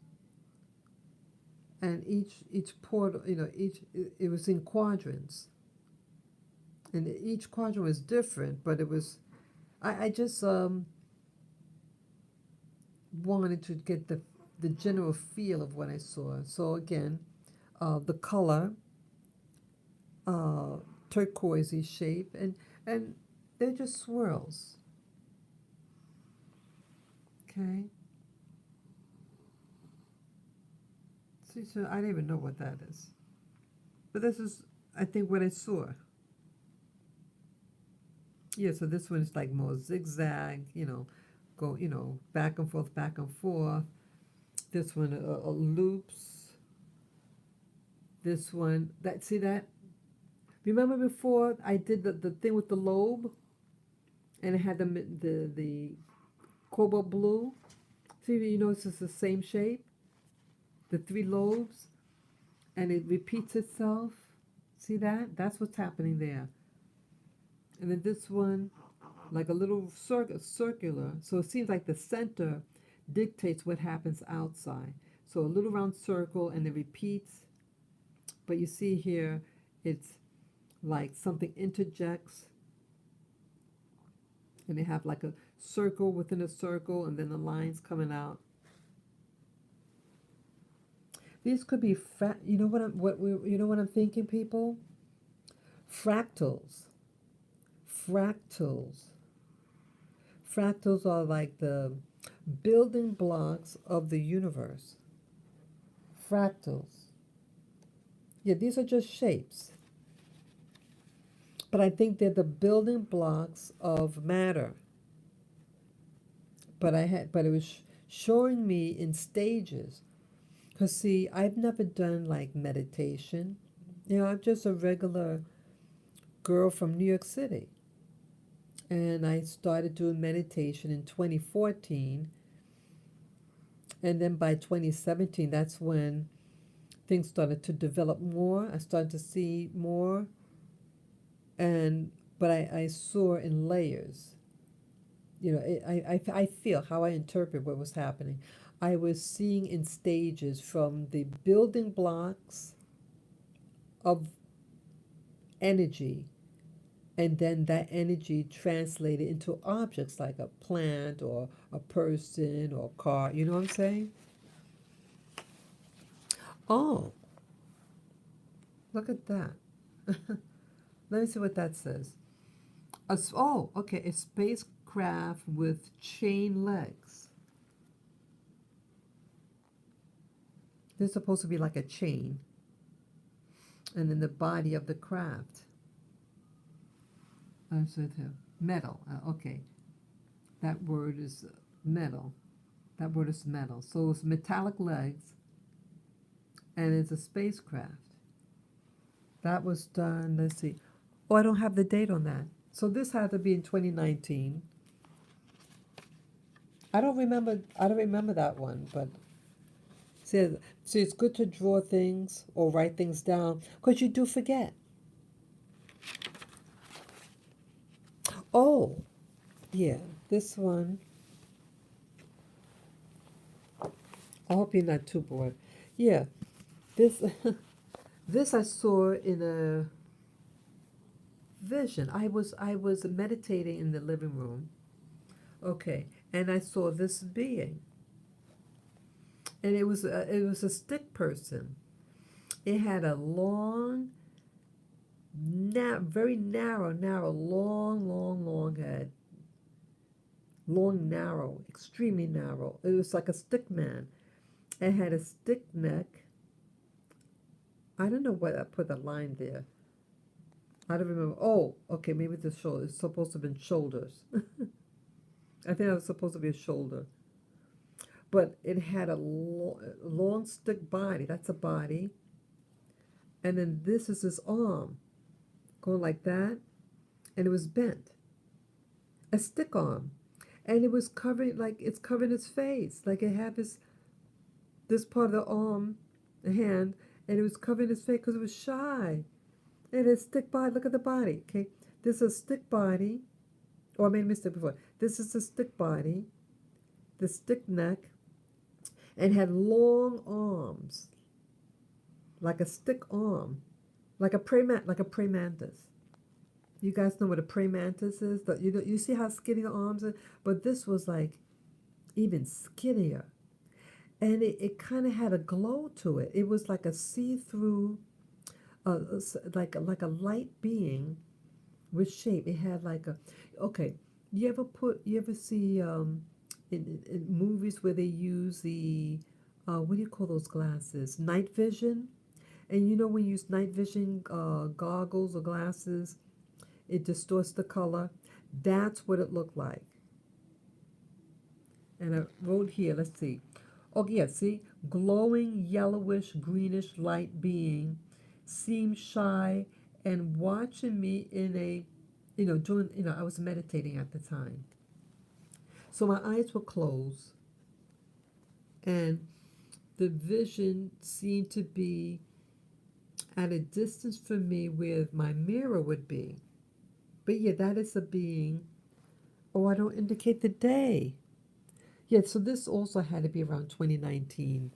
A: And each portal, it was in quadrants, and each quadrant was different, but it was, I just wanted to get the general feel of what I saw. So again, the color, turquoisey shape, and they're just swirls. Okay. See, so I don't even know what that is, but this is, I think, what I saw. Yeah, so this one is like more zigzag, go, back and forth, back and forth. This one, loops. This one, see that? Remember before I did the thing with the lobe, and it had the cobalt blue. See, you notice it's the same shape, the three lobes, and it repeats itself. See that? That's what's happening there. And then this one, like a little circular. So it seems like the center dictates what happens outside. So a little round circle, and it repeats. But you see here, it's like something interjects, and they have like a circle within a circle, and then the lines coming out. These could be you know what I'm thinking, people? Fractals. Fractals. Fractals are like the building blocks of the universe. Fractals. Yeah, these are just shapes. But I think they're the building blocks of matter. But it was showing me in stages. Because see, I've never done like meditation. I'm just a regular girl from New York City. And I started doing meditation in 2014. And then by 2017, that's when things started to develop more. I started to see more. But I saw in layers. I feel how I interpret what was happening. I was seeing in stages from the building blocks of energy, and then that energy translated into objects like a plant or a person or a car. You know what I'm saying? Oh, look at that. Let me see what that says. Okay, a spacecraft with chain legs. This is supposed to be like a chain. And then the body of the craft. Metal. Okay. That word is metal. That word is metal. So it's metallic legs, and it's a spacecraft. That was done, let's see. Oh, I don't have the date on that. So this had to be in 2019. I don't remember that one, but See, it's good to draw things or write things down because you do forget. Oh, yeah, this one. I hope you're not too bored. Yeah, this this I saw in a vision. I was meditating in the living room. Okay, and I saw this being, and it was a stick person. It had a long, very narrow, long head, long, narrow, extremely narrow. It was like a stick man. It had a stick neck. I don't know why I put the line there. I don't remember. Oh, okay, maybe the shoulder. It's supposed to have been shoulders. I think it was supposed to be a shoulder. But it had a long stick body. That's a body. And then this is his arm going like that. And it was bent. A stick arm. And it was covering, like it's covering his face. Like it had this part of the arm, the hand, and it was covering his face because it was shy. And a stick body. Look at the body. Okay. This is a stick body. Oh, I made a mistake before. This is a stick body, the stick neck, and had long arms, like a stick arm, like a praying mantis. You guys know what a praying mantis is? You see how skinny the arms are? But this was like even skinnier. And it kind of had a glow to it. It was like a see-through, like a light being with shape. It had like a, okay, you ever see in movies where they use the, what do you call those glasses? Night vision? And you know when you use night vision goggles or glasses, it distorts the color. That's what it looked like. And I wrote here, let's see. Oh, yeah, see? Glowing yellowish greenish light being seemed shy and watching me in a, I was meditating at the time. So my eyes were closed and the vision seemed to be at a distance from me where my mirror would be. But yeah, that is a being. Oh, I don't indicate the day. Yeah, so this also had to be around 2019,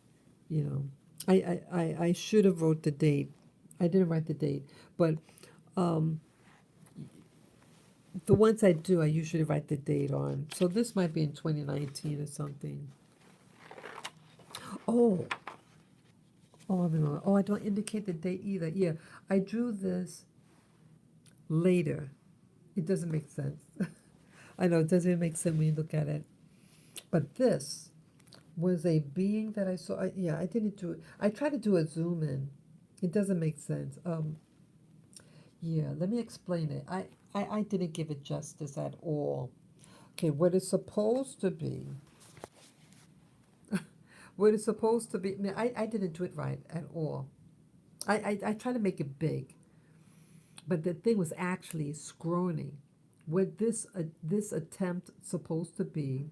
A: you know. I should have wrote the date. I didn't write the date, but um, the ones I do, I usually write the date on. So this might be in 2019 or something. Oh, no. Oh, I don't indicate the date either. Yeah, I drew this later. It doesn't make sense. I know it doesn't make sense when you look at it. But this was a being that I saw. Yeah, I didn't do it. I tried to do a zoom in. It doesn't make sense. Yeah, let me explain it. I didn't give it justice at all. Okay, what it's supposed to be, what it's supposed to be, I didn't do it right at all. I tried to make it big, but the thing was actually scrawny. What this attempt supposed to be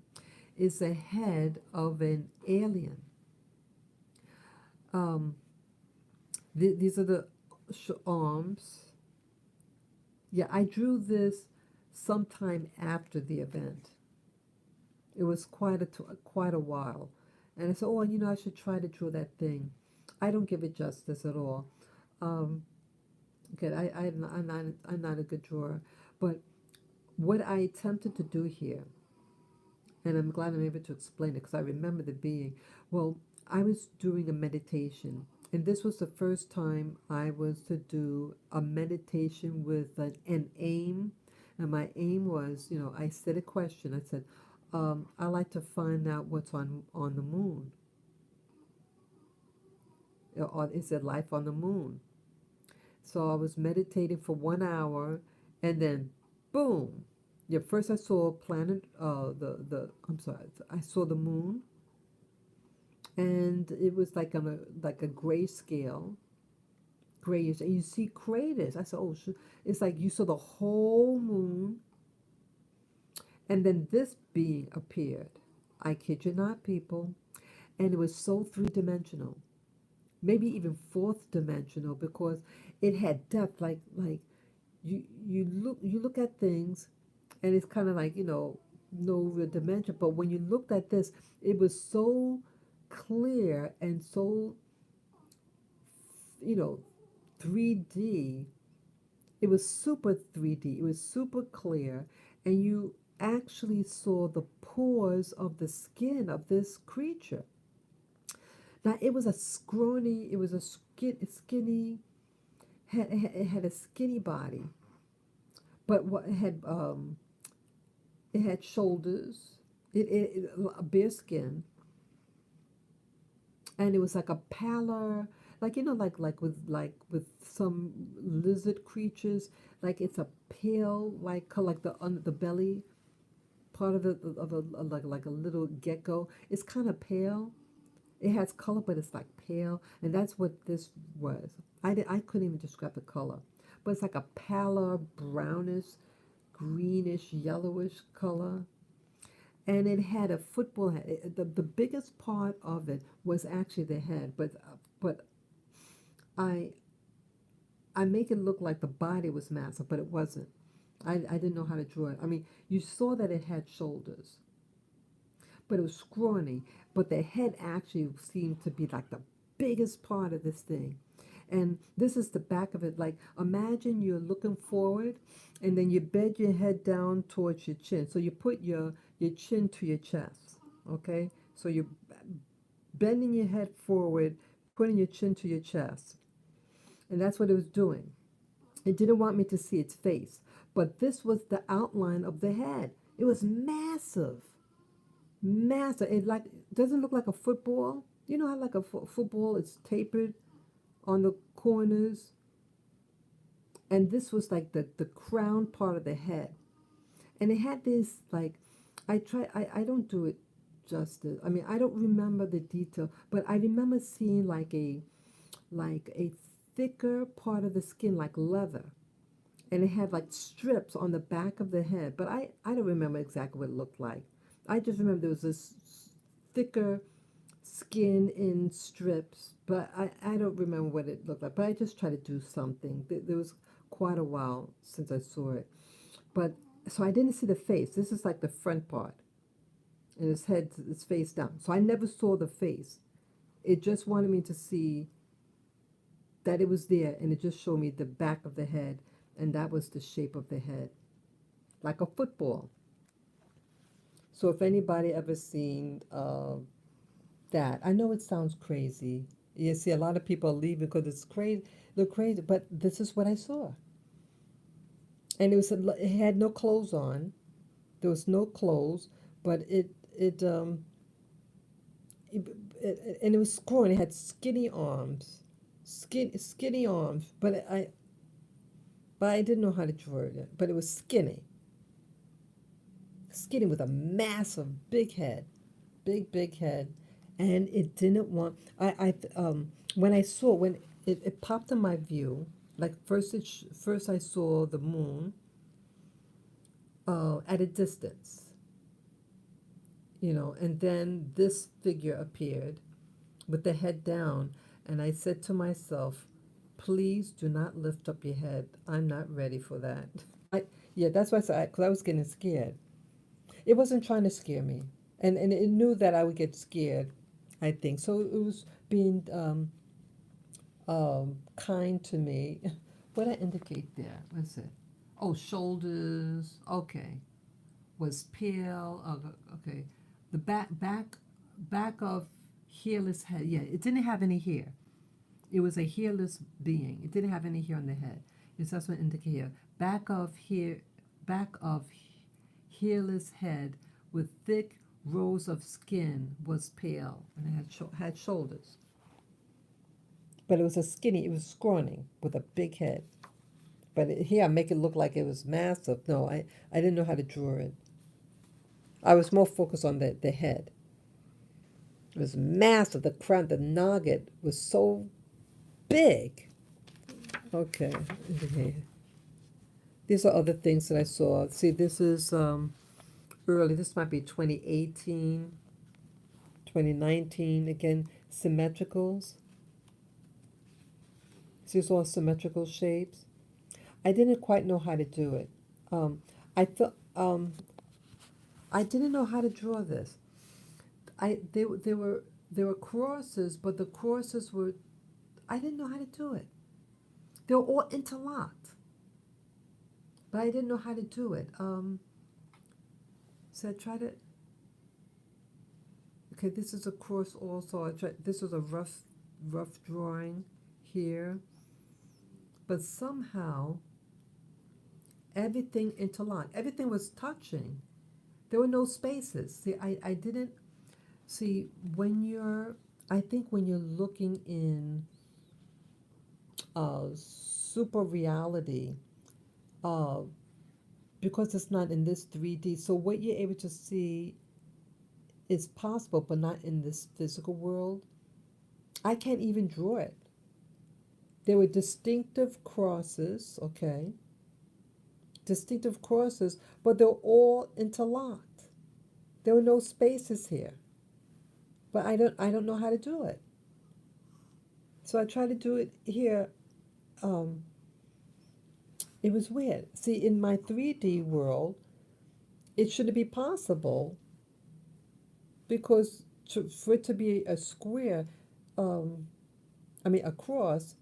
A: is the head of an alien. Um, these are the arms. Yeah, I drew this sometime after the event. It was quite a while, and I said, "Oh, I should try to draw that thing." I don't give it justice at all. Um, okay, I'm not a good drawer, but what I attempted to do here, and I'm glad I'm able to explain it because I remember the being. Well, I was doing a meditation, and this was the first time I was to do a meditation with an aim. And my aim was, I said a question. I said, I like to find out what's on the moon. Or is there life on the moon? So I was meditating for 1 hour, and then, boom! Yeah, first I saw planet. I'm sorry. I saw the moon, and it was like a grayscale, grayish, and you see craters. I said, "Oh, it's like you saw the whole moon." And then this being appeared. I kid you not, people. and it was so three-dimensional, maybe even fourth dimensional, because it had depth. Like you look at things, and it's kind of like, no real dimension. But when you looked at this, it was so clear and so, you know 3D. It was super 3D. It was super clear, and you actually saw the pores of the skin of this creature. Now it was a scrawny, it was a skinny, it had a skinny body, but what it had shoulders, a bare skin, and it was like a pallor, like, like with some lizard creatures, like it's a pale like color, like the under the belly part of like a little gecko. It's kind of pale. It has color, but it's like pale, and that's what this was. I couldn't even describe the color, but it's like a pallor, brownish, greenish, yellowish color, and it had a football head. The biggest part of it was actually the head, but I I make it look like the body was massive, but it wasn't. I didn't know how to draw it. I mean, you saw that it had shoulders, but it was scrawny. But the head actually seemed to be like the biggest part of this thing. And this is the back of it. Like, imagine you're looking forward, and then you bed your head down towards your chin. So you put your chin to your chest, okay? So you're bending your head forward, putting your chin to your chest. And that's what it was doing. It didn't want me to see its face, but this was the outline of the head. It was massive, massive. It like doesn't look like a football. You know how like a football is tapered on the corners, and this was like the crown part of the head, and it had this like, I don't do it justice. I mean, I don't remember the detail, but I remember seeing like a thicker part of the skin, like leather, and it had like strips on the back of the head. But I don't remember exactly what it looked like. I just remember there was this thicker skin in strips, but I don't remember what it looked like. But I just tried to do something. There was quite a while since I saw it. But so I didn't see the face. This is like the front part, and his head is face down. So I never saw the face. It just wanted me to see that it was there, and it just showed me the back of the head, and that was the shape of the head, like a football. So if anybody ever seen that, I know it sounds crazy. You see, a lot of people are leaving because it's crazy, look crazy, but this is what I saw, and it had no clothes on. There was no clothes, but it it, and it was scrawny. It had skinny arms, skinny arms, but I didn't know how to draw it. But it was skinny, skinny with a massive big head, big head, and it didn't want. When I saw when it popped in my view, like first I saw the moon at a distance, and then this figure appeared with the head down, and I said to myself, please do not lift up your head. I'm not ready for that. I Yeah, that's why I said, because I was getting scared. It wasn't trying to scare me, and it knew that I would get scared, I think. So it was being kind to me. What did I indicate there? What's it? Oh, shoulders. Okay. Was pale. Okay. The back of hairless head. Yeah, it didn't have any hair. It was a hairless being. It didn't have any hair on the head. It's that's what indicate here. Back of hairless head with thick rows of skin was pale, and it had shoulders. But it was it was scrawny with a big head. But here I make it look like it was massive. No, I didn't know how to draw it. I was more focused on the head. It was massive. The crown, the nugget was so big. Okay. These are other things that I saw. See, this is early. This might be 2018, 2019, again, symmetricals. So these all symmetrical shapes. I didn't quite know how to do it. I thought I didn't know how to draw this. There were crosses, but the crosses were, I didn't know how to do it. They were all interlocked, but I didn't know how to do it. So I tried to. Okay, this is a cross also. This was a rough drawing here, but somehow everything interlocked. Everything was touching. There were no spaces. See, I didn't see when you're. I think when you're looking in super reality, uh, because it's not in this 3D. So what you're able to see is possible, but not in this physical world. I can't even draw it. There were distinctive crosses, okay? Distinctive crosses, but they're all interlocked. There were no spaces here. But I don't know how to do it. So I tried to do it here. It was weird. See, in my 3D world, it shouldn't be possible because for it to be a square, a cross,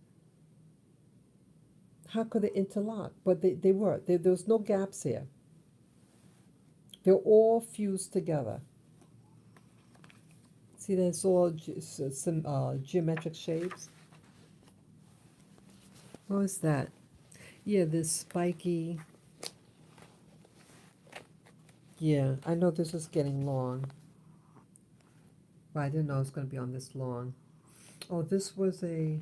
A: how could they interlock? But they were. There was no gaps here. They're all fused together. See, there's all some geometric shapes. What was that? Yeah, this spiky. Yeah, I know this is getting long. But I didn't know it was going to be on this long. Oh, this was a.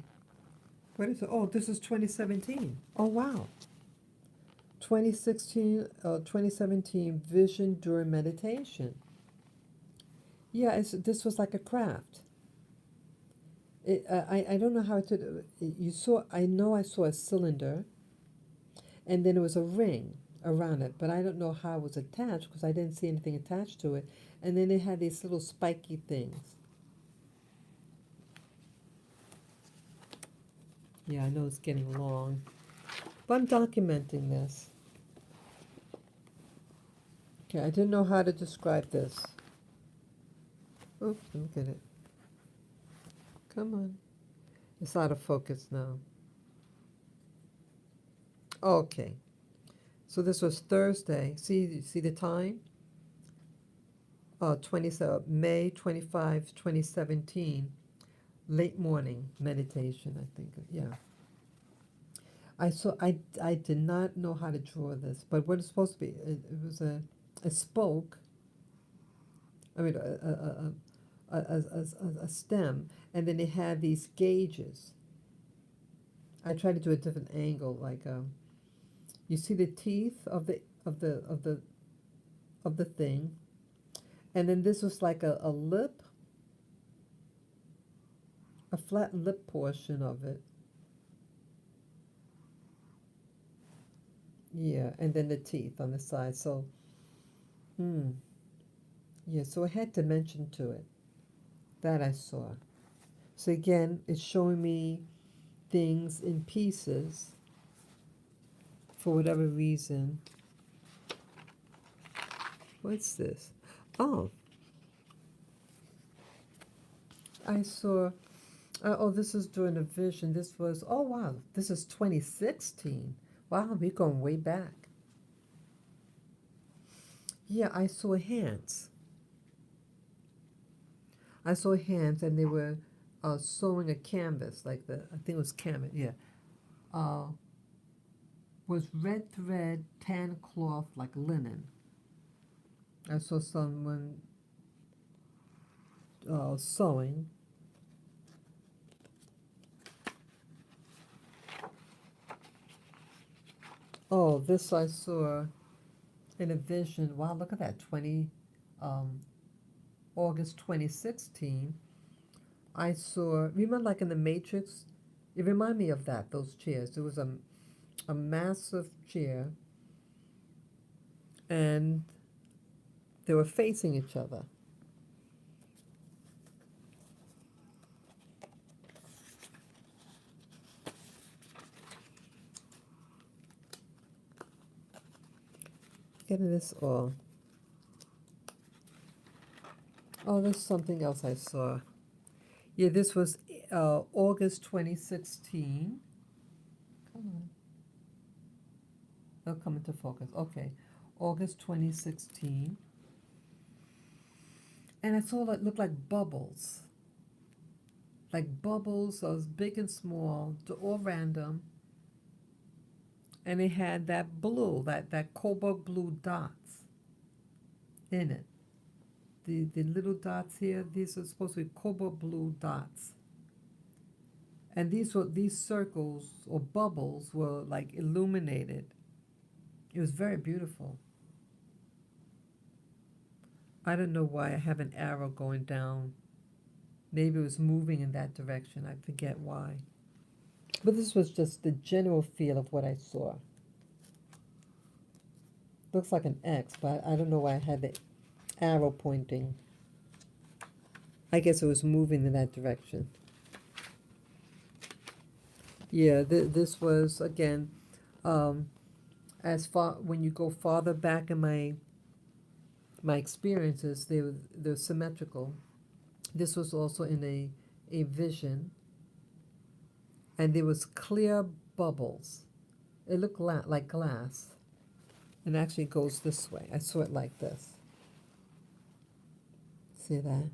A: What is it? Oh, this is 2017. Oh, wow. 2017 Vision During Meditation. Yeah, this was like a craft. I don't know how to. You saw. I know I saw a cylinder, and then it was a ring around it, but I don't know how it was attached because I didn't see anything attached to it. And then it had these little spiky things. Yeah, I know it's getting long, but I'm documenting this. Okay, I didn't know how to describe this. Oops, let me get it. Come on. It's out of focus now. Okay. So this was Thursday. See the time? May 25, 2017. Late morning meditation, I think. Yeah. I did not know how to draw this, but what it's supposed to be, it was a spoke. I mean, a stem, and then it had these gauges. I tried to do a different angle, like you see the teeth of the thing, and then this was like a lip, a flat lip portion of it. Yeah, and then the teeth on the side. So, yeah, so it had dimension to it. That I saw. So again, it's showing me things in pieces for whatever reason. What's this? Oh, I saw. Oh, this is during a vision. This was. Oh wow, this is 2016. Wow, we're going way back. Yeah, I saw hands. I saw hands, and they were sewing a canvas, like I think it was canvas. Yeah. Was red thread, tan cloth, like linen. I saw someone sewing. Oh, this I saw in a vision. Wow, look at that. August 2016. I saw, remember like in the Matrix? It reminded me of that, those chairs. There was a massive chair, and they were facing each other. getting this all. Oh, there's something else I saw. Yeah, this was August 2016. Come on. They'll come into focus. Okay. August 2016. And I saw it looked like bubbles. Like bubbles, those big and small, all random. And it had that blue, that cobalt blue dots in it. The little dots here, these are supposed to be cobalt blue dots. And these circles or bubbles were like illuminated. It was very beautiful. I don't know why I have an arrow going down. Maybe it was moving in that direction. I forget why. But this was just the general feel of what I saw. Looks like an X, but I don't know why I had the arrow pointing. I guess it was moving in that direction. Yeah, this was, again, as far, when you go farther back in my experiences, they're symmetrical. This was also in a vision, and there was clear bubbles. It looked like glass, and actually it goes this way. I saw it like this. See that?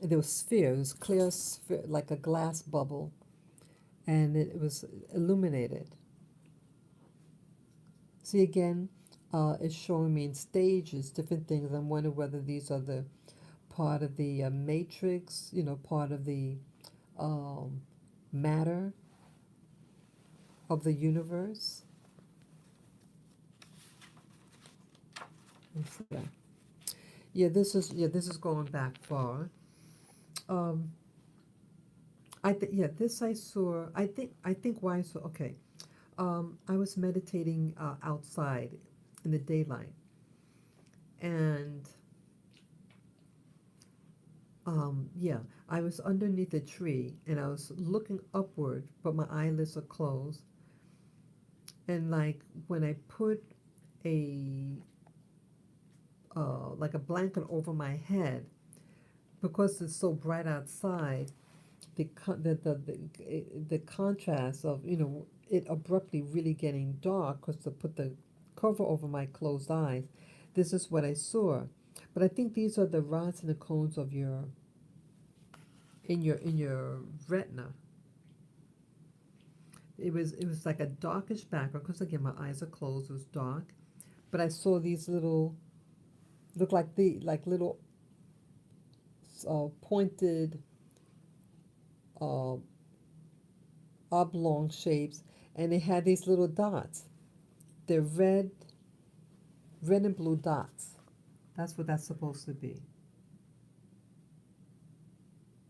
A: And there was sphere. It was clear sphere, like a glass bubble, and it was illuminated. See, again, it's showing me in stages different things. I'm wondering whether these are the part of the matrix, part of the matter of the universe. Let's see. Yeah, this is going back far. This I saw. I think why I saw. Okay, I was meditating outside in the daylight, and I was underneath a tree, and I was looking upward, but my eyelids are closed. And like when I put like a blanket over my head, because it's so bright outside, the contrast of it abruptly really getting dark, because to put the cover over my closed eyes, this is what I saw. But I think these are the rods and the cones of your retina. It was like a darkish background, because again my eyes are closed. It was dark, but I saw these little, look like little pointed oblong shapes, and they had these little dots. They're red and blue dots. That's what that's supposed to be.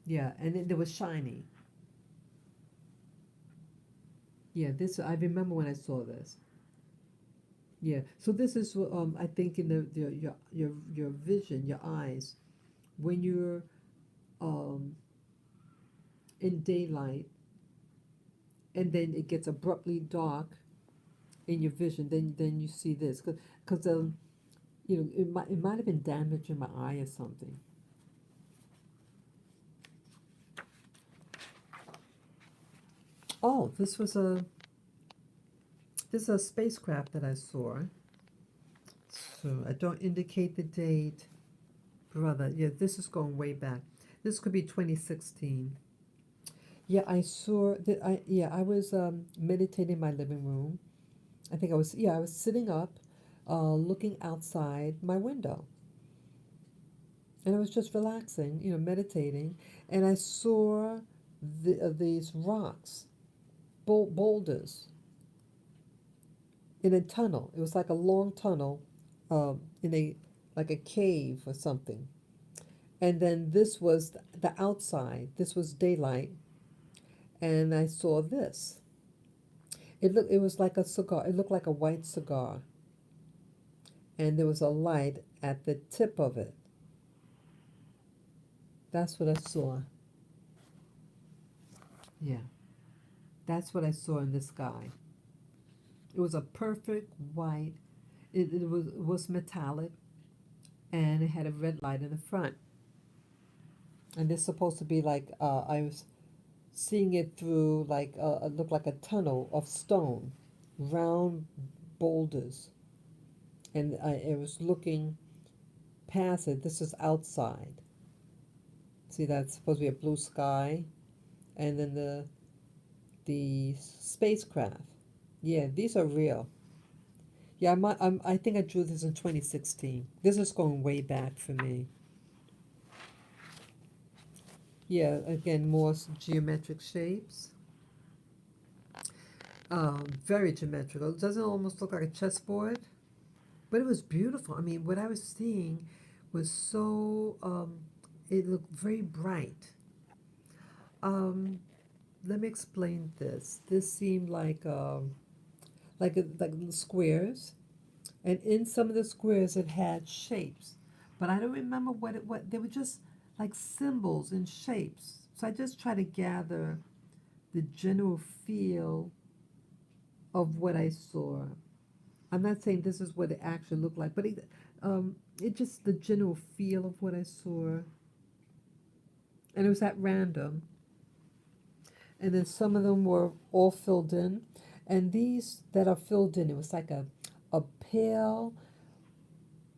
A: Yeah, and it was shiny. Yeah, this I remember when I saw this. Yeah, so this is I think in your vision, your eyes, when you're in daylight, and then it gets abruptly dark in your vision, then you see this, because it might have been damage in my eye or something. Oh, this is a spacecraft that I saw. So I don't indicate the date, brother. Yeah, this is going way back. This could be 2016. Yeah, I saw that. I was meditating in my living room. I think I was sitting up, looking outside my window, and I was just relaxing, meditating, and I saw these rocks, boulders, in a tunnel. It was like a long tunnel, in like a cave or something. And then this was the outside. This was daylight, and I saw this. It was like a cigar. It looked like a white cigar, and there was a light at the tip of it. That's what I saw. Yeah, that's what I saw in the sky. It was a perfect white it was metallic, and it had a red light in the front. And this supposed to be like I was seeing it through like it looked like a tunnel of stone, round boulders, and I was looking past it. This is outside. See, that's supposed to be a blue sky, and then the spacecraft. Yeah, these are real. Yeah, I think I drew this in 2016. This is going way back for me. Yeah, again, more geometric shapes. Very geometrical. Doesn't it almost look like a chessboard? But it was beautiful. I mean, what I was seeing was so, it looked very bright. Um, Let me explain this. This seemed like little squares, and in some of the squares it had shapes, but I don't remember what they were, just like symbols and shapes. So I just try to gather the general feel of what I saw. I'm not saying this is what it actually looked like, but it just the general feel of what I saw, and it was at random. And then some of them were all filled in, and these that are filled in, it was like a pale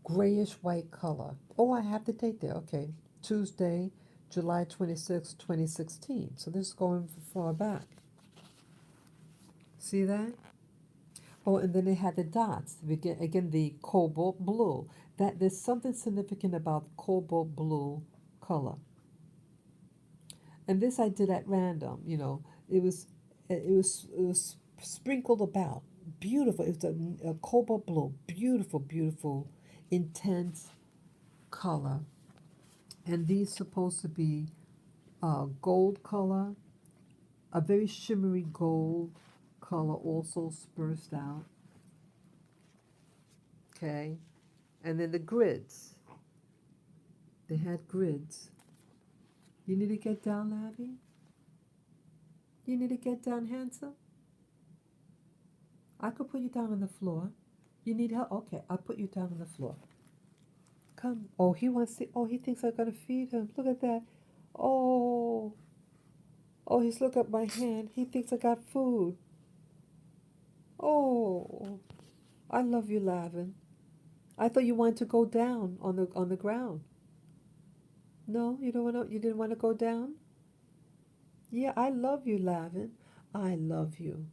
A: grayish white color. Oh, I have the date there. Okay, Tuesday, July 26, 2016. So this is going far back. See that? Oh, and then they had the dots. Again, the cobalt blue. That there's something significant about cobalt blue color. And this I did at random. It was it was sprinkled about. Beautiful. It was a cobalt blue. Beautiful, beautiful, intense color. And these supposed to be gold color, a very shimmery gold color also spurred out. Okay, and then the grids. They had grids. You need to get down, Abby? You need to get down, handsome? I could put you down on the floor. You need help? Okay, I'll put you down on the floor. Come. Oh, he wants to. Oh, he thinks I'm going to feed him. Look at that. Oh. Oh, he's looking at my hand. He thinks I got food. Oh. I love you, Lavin. I thought you wanted to go down on the ground. No, you didn't want to go down? Yeah, I love you, Lavin. I love you.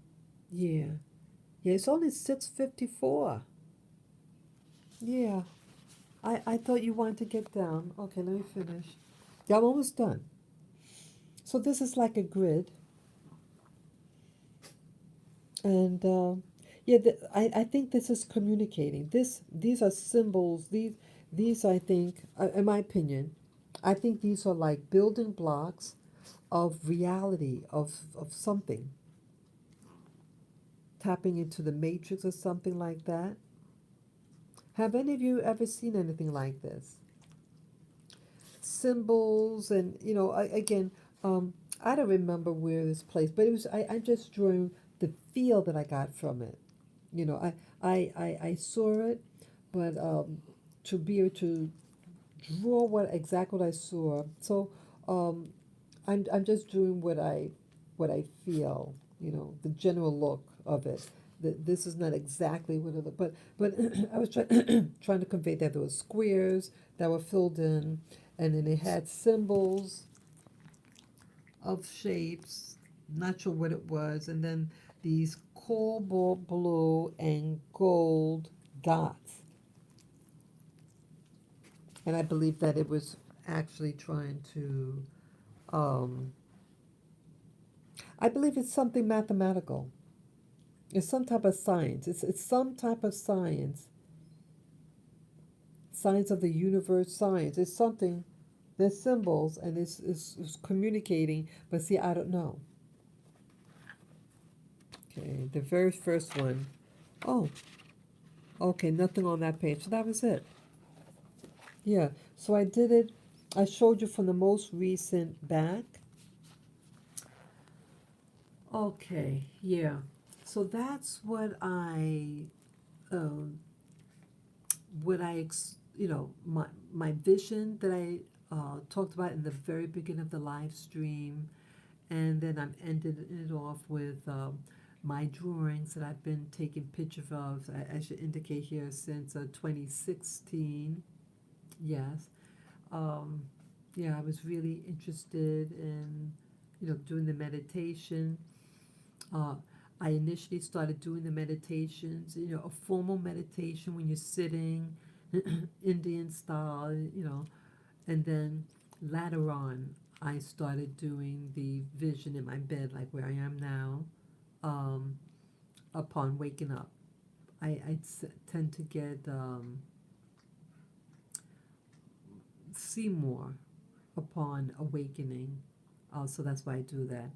A: Yeah. Yeah, it's only 6:54. Yeah. I thought you wanted to get down. Okay, let me finish. Yeah, I'm almost done. So this is like a grid. And yeah, I think this is communicating. These are symbols. These I think, in my opinion, I think these are like building blocks of reality, of something, tapping into the matrix or something like that. Have any of you ever seen anything like this? Symbols, and again, I don't remember where this place, but it was. I just drew the feel that I got from it. I saw it, but to be able to draw exactly what I saw. So um, I'm just doing what I feel. The general look of it. This is not exactly what it looked, but I was trying to convey that there were squares that were filled in, and then it had symbols of shapes. Not sure what it was, and then these cobalt blue and gold dots. And I believe that it was actually trying to, um, I believe it's something mathematical. It's some type of science. It's some type of science. Science of the universe, science. It's something, there's symbols, and it's communicating, but see, I don't know. Okay, the very first one. Oh, okay, nothing on that page. So that was it. Yeah, so I did it. I showed you from the most recent back. Okay, yeah. So that's what I um, what my vision that I talked about in the very beginning of the live stream, and then I'm ended it off with my drawings that I've been taking pictures of, as you indicate here, since 2016. Yes. Um, yeah, I was really interested in, doing the meditation. Uh, I initially started doing the meditations, a formal meditation when you're sitting, Indian style, and then later on, I started doing the vision in my bed, like where I am now, um, upon waking up. I tend to get see more upon awakening, so that's why I do that.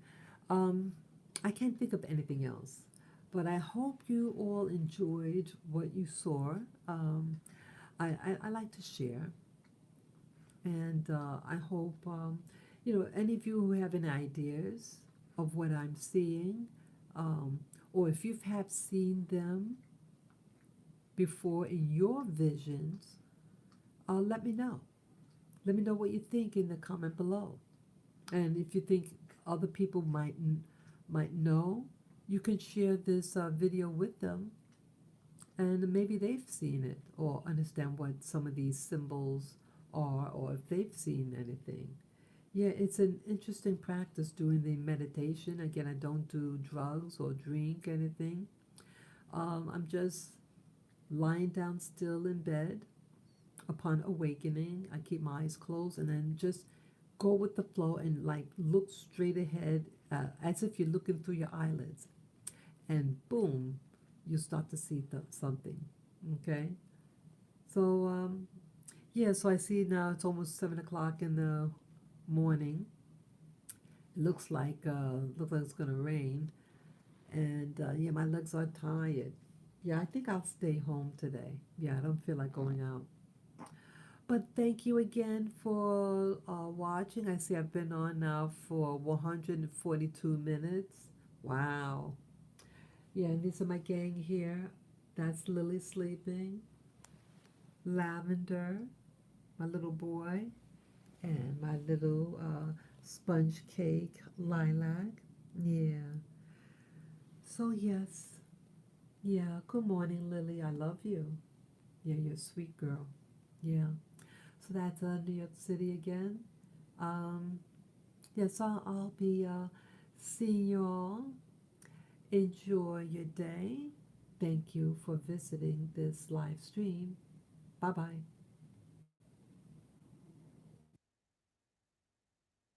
A: Um, I can't think of anything else, but I hope you all enjoyed what you saw. Um, I like to share, and I hope any of you who have any ideas of what I'm seeing, um, or if you have seen them before in your visions, let me know. Let me know what you think in the comment below. And if you think other people might know, you can share this video with them, and maybe they've seen it or understand what some of these symbols are, or if they've seen anything. Yeah, it's an interesting practice doing the meditation. Again, I don't do drugs or drink anything. I'm just lying down still in bed. Upon awakening, I keep my eyes closed and then just go with the flow and like look straight ahead, as if you're looking through your eyelids. And boom, you start to see something. Okay? So, yeah, so I see now it's almost 7 o'clock in the morning. It looks like it's gonna rain, and yeah, my legs are tired. Yeah, I think I'll stay home today. Yeah, I don't feel like going out. But thank you again for watching. I see I've been on now for 142 minutes. Wow. Yeah, and these are my gang here. That's Lily sleeping, Lavender, my little boy, and my little sponge cake, Lilac. Yeah. So, yes. Yeah. Good morning, Lily. I love you. Yeah, you're a sweet girl. Yeah. So that's New York City again. Um, yes, I'll be seeing you all. Enjoy your day. Thank you for visiting this live stream. Bye bye.